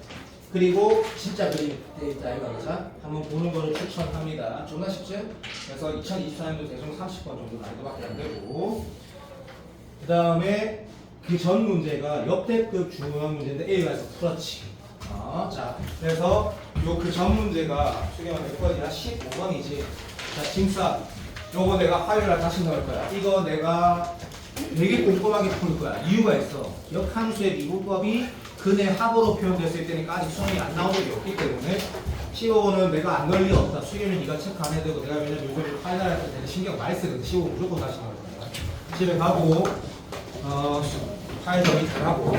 그리고 진짜 그림이 돼 있다 이거 자 한번 보는 거를 추천합니다. 존나 쉽지? 그래서 2024년도 대충 30번 정도 난이도밖에 안 되고 그 다음에 그 전 문제가 역대급 중요한 문제인데 A가에서 풀었지. 자 그래서 요 그 전 문제가 수경은 몇 번이야? 15번이지. 자 징사 요거 내가 화요일날 다시 넣을 거야. 이거 내가 되게 꼼꼼하게 풀 거야. 이유가 있어. 역함수의 미분법이 근의 합으로 표현됐을 때니까 아직 수능이 안 나온 적이 없기 때문에 15번은 내가 안 넣을 리가 없다. 수경은 네가 체크 안 해도 되고 내가 왜냐면 요즘 파이널 할 때 내가 신경 많이 쓰거든. 15번 무조건 다시 넣을 거야. 집에 가고 파일 정리 잘하고